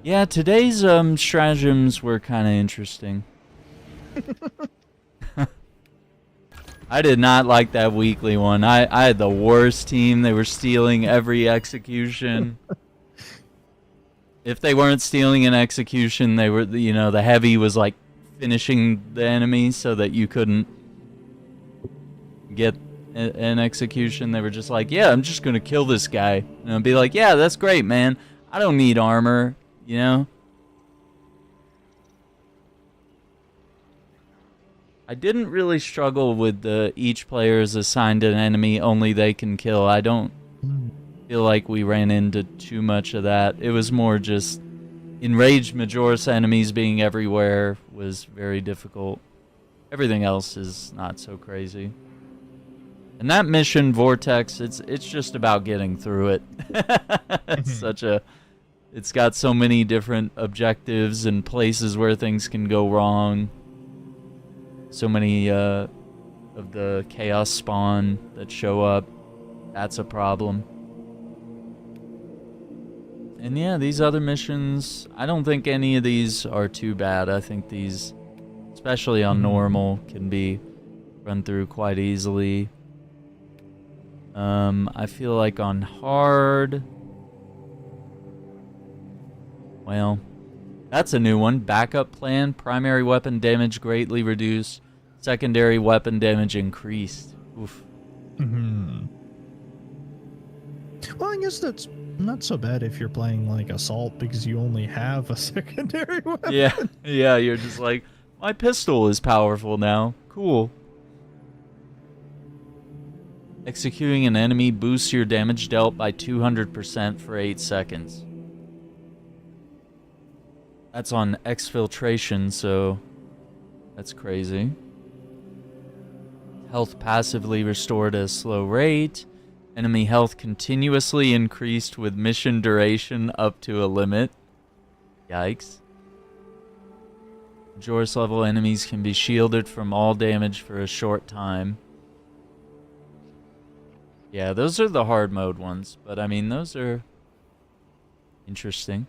Yeah, today's stratagems were kind of interesting. I did not like that weekly one. I had the worst team. They were stealing every execution. If they weren't stealing an execution, they were, you know, the heavy was like finishing the enemy so that you couldn't get an execution. They were just like, yeah, I'm just going to kill this guy. And I'd be like, yeah, that's great, man. I don't need armor, you know? I didn't really struggle with the each player is assigned an enemy only they can kill. I don't feel like we ran into too much of that. It was more just enraged Majoris enemies being everywhere was very difficult. Everything else is not so crazy. And that mission, Vortex, it's just about getting through it. It's got so many different objectives and places where things can go wrong. So many of the chaos spawn that show up. That's a problem. And yeah, these other missions, I don't think any of these are too bad. I think these, especially on normal, can be run through quite easily. I feel like on hard, well, that's a new one. Backup plan. Primary weapon damage greatly reduced. Secondary weapon damage increased. Oof. Well, I guess that's not so bad if you're playing like Assault, because you only have a secondary weapon. Yeah, you're just like, my pistol is powerful now. Cool. Executing an enemy boosts your damage dealt by 200% for 8 seconds. That's on exfiltration, so that's crazy. Health passively restored at a slow rate. Enemy health continuously increased with mission duration up to a limit. Yikes. Majoris level enemies can be shielded from all damage for a short time. Yeah, those are the hard mode ones, but I mean, those are interesting.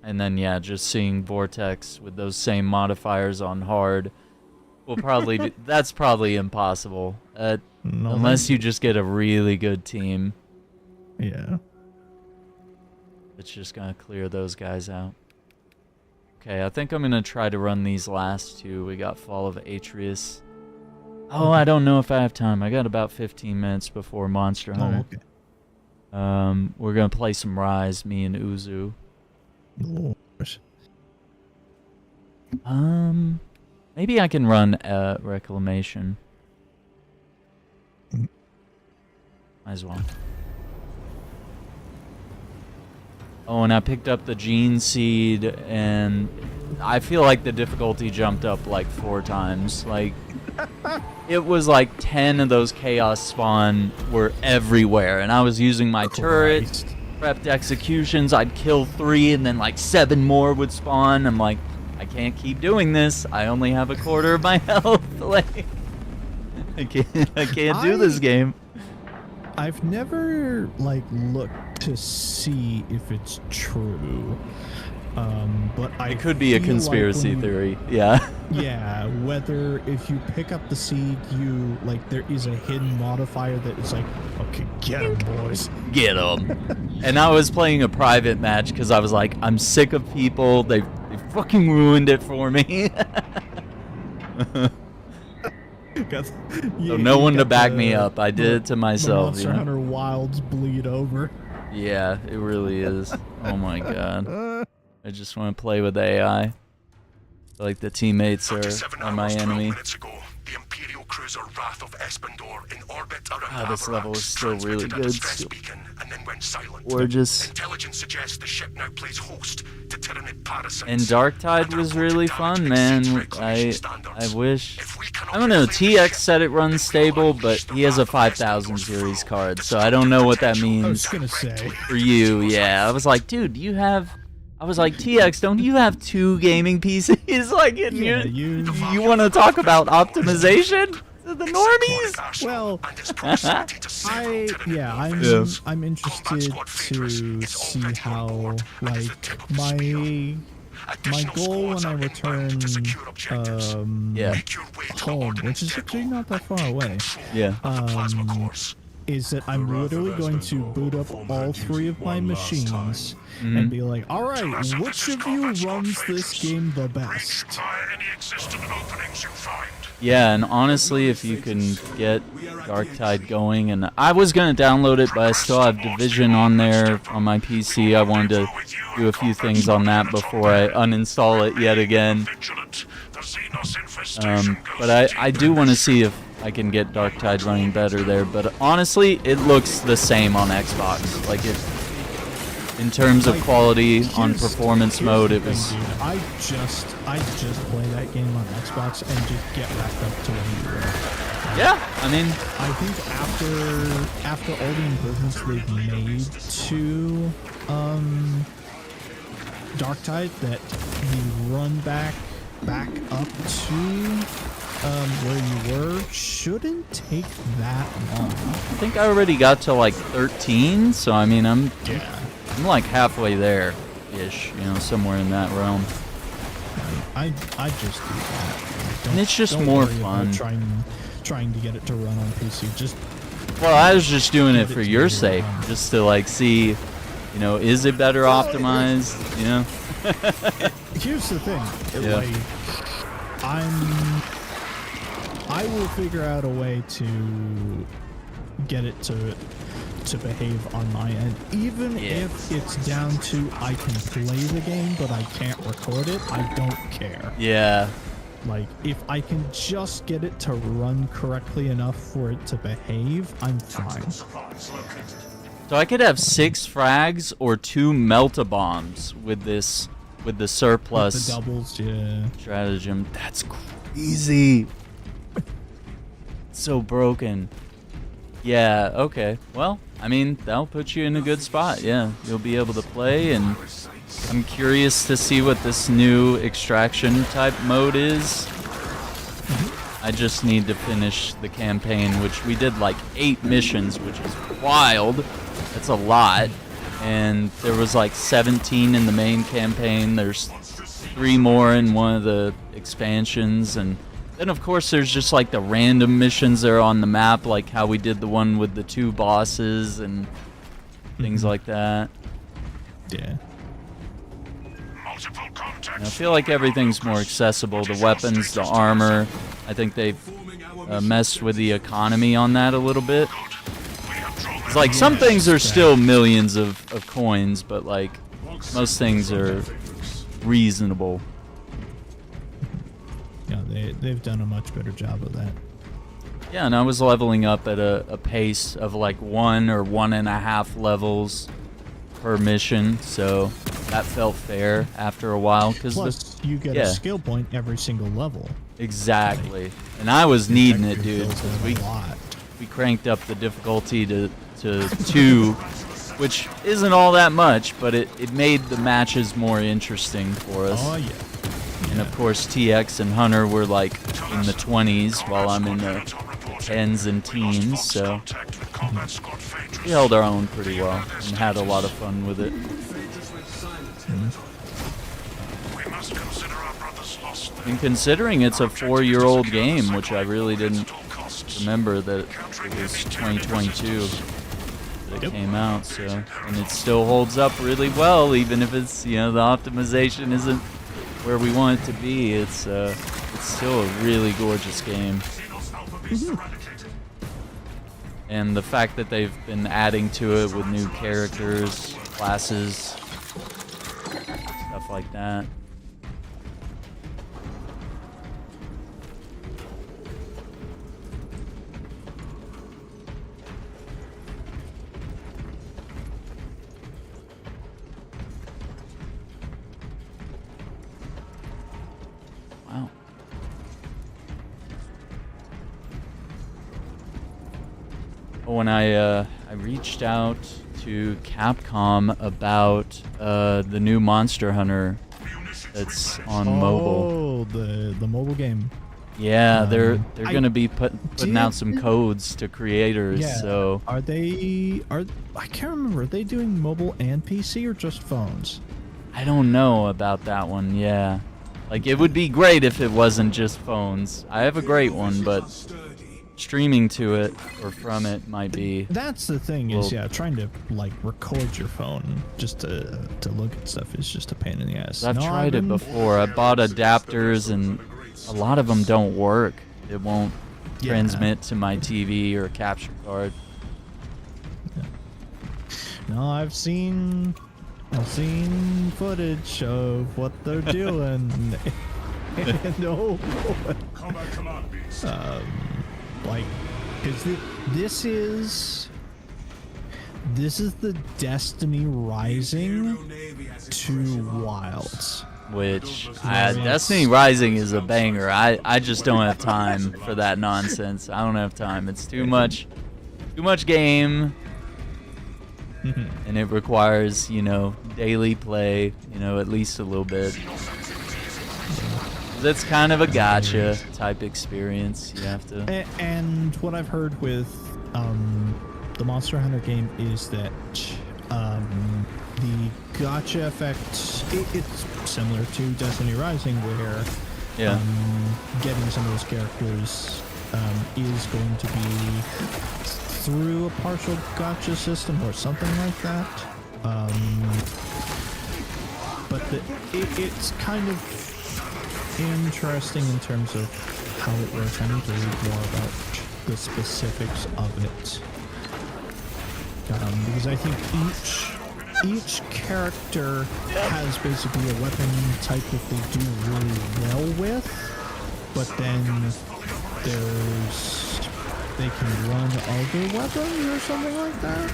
And then, yeah, just seeing Vortex with those same modifiers on hard will probably be, that's probably impossible. Unless you just get a really good team. Yeah. It's just gonna clear those guys out. Okay, I think I'm gonna try to run these last two. We got Fall of Atreus. Oh, I don't know if I have time. I got about 15 minutes before Monster Hunter. Oh, okay. We're gonna play some Rise, me and Uzu. Maybe I can run Reclamation. Might as well. Oh, and I picked up the Gene Seed, and I feel like the difficulty jumped up like 4 times. Like, it was like 10 of those Chaos Spawn were everywhere, and I was using my turret, prepped executions, I'd kill 3, and then like 7 more would spawn. I'm like, I can't keep doing this. I only have a quarter of my health. Like, I can't do this game. I've never like looked to see if it's true, but It could be a feel conspiracy like theory. Yeah. yeah, whether if you pick up the seed, you like there is a hidden modifier that is like, okay, get 'em, boys. Get them. And I was playing a private match because I was like, I'm sick of people. They fucking ruined it for me. So no one to back me up. I did it to myself. Monster You know? Hunter Wilds bleed over. Yeah, it really is. Oh my god. I just want to play with AI. Like the teammates are my enemy. Ago, the Imperial cruiser Wrath of Espandor in orbit around Ah, this level is still really transmitted a good. distress beacon and then went silent. Gorgeous. Intelligence suggests the ship now plays host to Tyranid parasites. And Darktide was really fun, man. I wish. I don't know. TX said it runs stable, but he has a 5000 series card, so I don't know what that I was means gonna say. for you. Yeah, I was like, dude, you have. I was like, TX, don't you have 2 gaming PCs? Like, and Yeah, you want to talk about optimization? The normies? Well, I'm interested to see how like my goal when I return home, which is actually not that far away. Yeah. Is that I'm literally going to boot up all 3 of my machines and be like, all right, which of you runs this game the best? Yeah, and honestly, if you can get Darktide going, and I was gonna download it, but I still have Division on there on my PC. I wanted to do a few things on that before I uninstall it yet again. But I do want to see if I can get Darktide running better there. But honestly, it looks the same on Xbox. Like it, in terms of quality on performance mode, it was. I just play that game on Xbox and just get back up to where you were. Yeah, I mean, I think after all the improvements they've made to Darktide, that the run back up to where you were shouldn't take that long. I think I already got to like 13, so I mean, I'm like halfway there, ish. You know, somewhere in that realm. I just do that. And it's just don't more worry fun. about trying to get it to run on PC. Just Well, I was just doing it for your sake, just to like see, you know, is it better optimized? You know. here's the thing. Yeah. Like, I will figure out a way to get it to behave on my end, even if it's down to I can play the game but I can't record it. I don't care. Yeah. Like, if I can just get it to run correctly enough for it to behave, I'm fine. So I could have 6 frags or 2 melta-bombs with this, with the surplus With the doubles, yeah. stratagem. That's crazy. So broken. Yeah, okay. Well, I mean, that'll put you in a good spot. Yeah, you'll be able to play, and I'm curious to see what this new extraction type mode is. I just need to finish the campaign, which we did like 8 missions, which is wild. That's a lot. And there was like 17 in the main campaign. There's 3 more in one of the expansions, and then of course there's just like the random missions that are on the map, like how we did the one with the 2 bosses and things like that. Yeah. Multiple contact. I feel like everything's more accessible. The weapons, the armor. I think they've messed with the economy on that a little bit. It's like some things are still millions of coins, but like most things are reasonable. Yeah, they've done a much better job of that. Yeah, and I was leveling up at a pace of like 1 or 1.5 levels per mission, so that felt fair after a while. Plus, you get a skill point every single level. Exactly, and I was needing it, dude. We cranked up the difficulty to 2, which isn't all that much, but it made the matches more interesting for us. Oh yeah. And of course, TX and Hunter were like in the 20s, while I'm in the 10s and teens, so we held our own pretty well and had a lot of fun with it. And considering it's a 4-year-old game, which I really didn't remember that it was 2022 that it came out, so, and it still holds up really well, even if it's, you know, the optimization isn't where we want it to be. It's still a really gorgeous game. And the fact that they've been adding to it with new characters, classes, stuff like that. Wow. When I reached out to Capcom about the new Monster Hunter that's on mobile. Oh, the mobile game. Yeah, they're gonna be putting out some codes to creators. Yeah. So I can't remember. Are they doing mobile and PC or just phones? I don't know about that one. Yeah, like it would be great if it wasn't just phones. I have a great one, but streaming to it or from it might be. That's the thing is, yeah, trying to like record your phone just to look at stuff is just a pain in the ass. I've tried it before. I bought adapters and a lot of them don't work. It won't transmit to my TV or capture card. Yeah. No, I've seen footage of what they're doing. No. Like, because this is the Destiny Rising to Wilds. Which Destiny Rising is a banger. I just don't have time for that nonsense. I don't have time. It's too much game, and it requires, you know, daily play, you know, at least a little bit. It's kind of a gacha type experience. You have to. And what I've heard with the Monster Hunter game is that the gacha effect, it's similar to Destiny Rising, where getting some of those characters is going to be through a partial gacha system or something like that. But it's kind of interesting in terms of how it works. I need to read more about the specifics of it, because I think each character has basically a weapon type that they do really well with, but then they can run other weapons or something like that.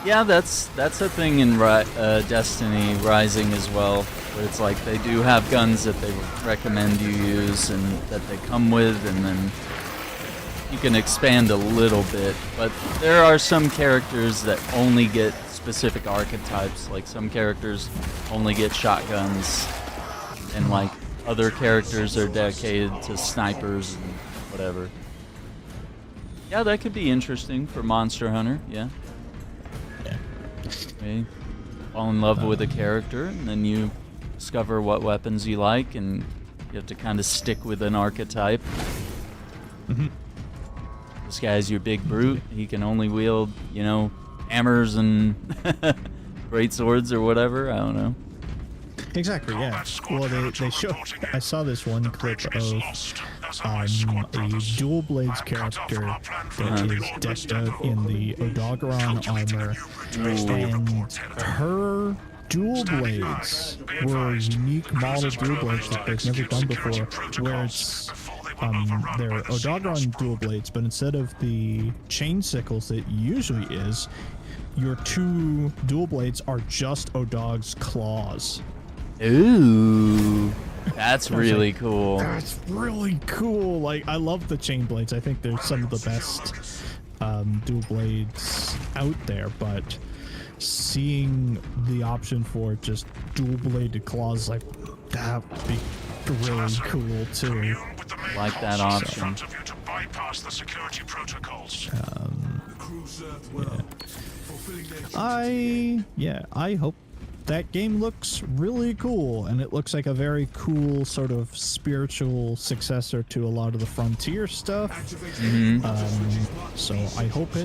Yeah, that's a thing in Destiny Rising as well, where it's like they do have guns that they recommend you use and that they come with, and then you can expand a little bit. But there are some characters that only get specific archetypes, like some characters only get shotguns, and like other characters are dedicated to snipers and whatever. Yeah, that could be interesting for Monster Hunter, yeah. Okay. Fall in love with a character, and then you discover what weapons you like, and you have to kind of stick with an archetype. This guy's your big brute. He can only wield, you know, hammers and great swords or whatever. I don't know. Exactly, yeah. Well, they showed. I saw this one clip of a dual blades character that is decked out in the Odogaron armor, and her dual blades were unique model dual blades that they've never done before, where it's they're Odogaron dual blades, but instead of the chain sickles that usually is, your two dual blades are just Odog's claws. Ooh, that's really cool. That's really cool. Like, I love the chain blades. I think they're some of the best dual blades out there, but seeing the option for just dual bladed claws, like, that would be really cool too. Like that option. To bypass the security protocols. I hope that game looks really cool, and it looks like a very cool sort of spiritual successor to a lot of the Frontier stuff. So I hope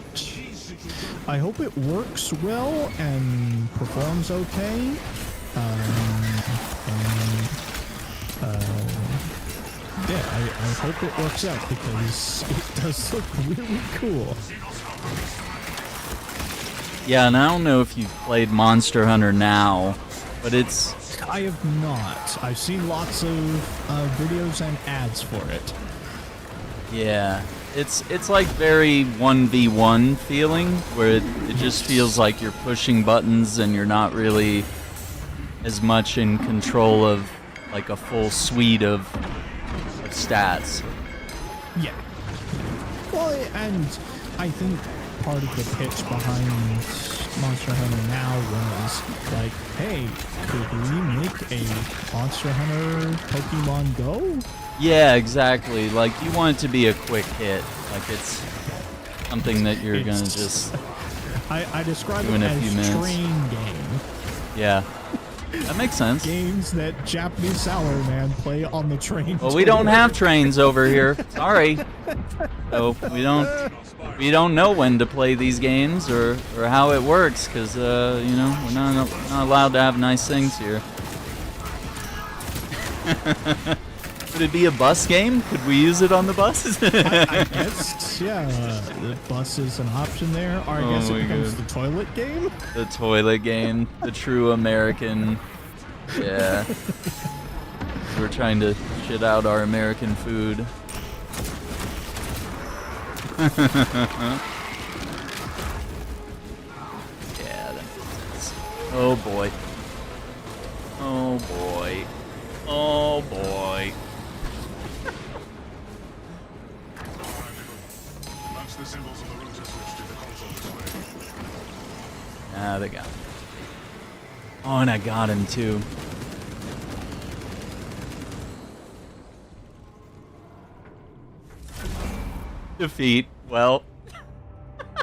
it works well and performs okay. I hope it works out because it does look really cool. Yeah, and I don't know if you've played Monster Hunter now, but it's... I have not. I've seen lots of videos and ads for it. Yeah, it's like very 1v1 feeling, where it just feels like you're pushing buttons and you're not really as much in control of like a full suite of stats. Yeah. Well, and I think part of the pitch behind Monster Hunter now was like, hey, could we make a Monster Hunter Pokemon Go? Yeah, exactly. Like, you want it to be a quick hit. Like, it's something that you're gonna just I describe do it in a as few minutes. train game. Yeah, that makes sense. Games that Japanese salaryman play on the train. Well, we don't have trains over here. Sorry. So we don't know when to play these games or how it works, because you know, we're not allowed to have nice things here. Could it be a bus game? Could we use it on the bus? I guess, yeah. The bus is an option there. Or I guess it becomes the toilet game. The toilet game, the true American. Yeah. We're trying to shit out our American food. Yeah, that makes sense. Oh boy. Oh boy. Oh boy. Match the symbols on the router switch to the console display. Ah, they got him. Oh, and I got him too. Defeat. Well.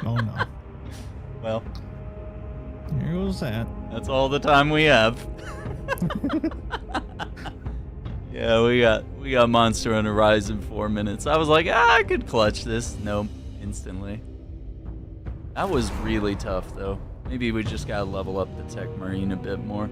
Oh no. Well. Here goes that. That's all the time we have. Yeah, we got Monster Hunter Rise in 4 minutes. I was like, I could clutch this. Nope, instantly. That was really tough, though. Maybe we just gotta level up the Tech Marine a bit more.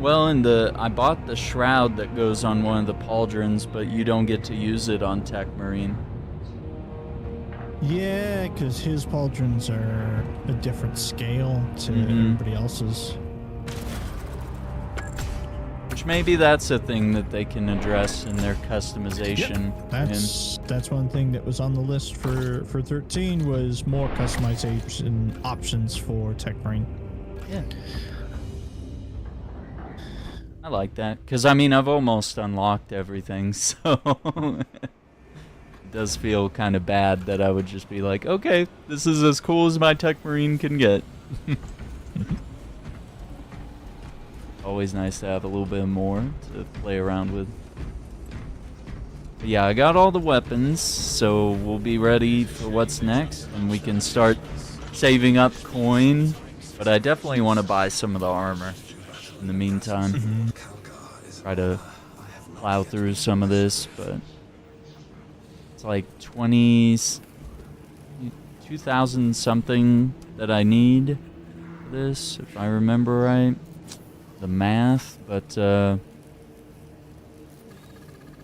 Well, and I bought the shroud that goes on one of the pauldrons, but you don't get to use it on Tech Marine. Yeah, because his pauldrons are a different scale to everybody else's. Which maybe that's a thing that they can address in their customization. Yep. That's one thing that was on the list for 13 was more customization options for Tech Marine. Yeah. I like that, because I mean, I've almost unlocked everything, so it does feel kind of bad that I would just be like, okay, this is as cool as my Tech Marine can get. Always nice to have a little bit more to play around with. But yeah, I got all the weapons, so we'll be ready for what's next, and we can start saving up coin But I definitely want to buy some of the armor in the meantime. Try to plow through some of this, but it's like 2,000 something that I need for this, if I remember right. The math, but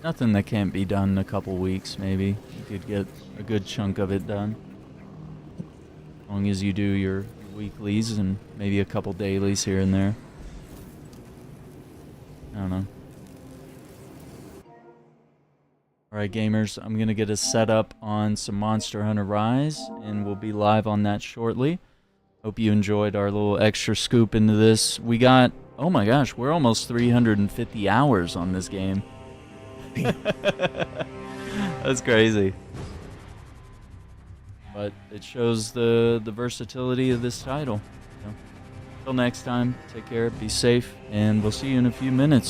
nothing that can't be done in a couple weeks, maybe. You could get a good chunk of it done. As long as you do your weeklies and maybe a couple dailies here and there. I don't know. Alright gamers, I'm going to get us set up on some Monster Hunter Rise, and we'll be live on that shortly. Hope you enjoyed our little extra scoop into this. We got, oh my gosh, we're almost 350 hours on this game. That's crazy. But it shows the versatility of this title. So, until next time, take care, be safe, and we'll see you in a few minutes.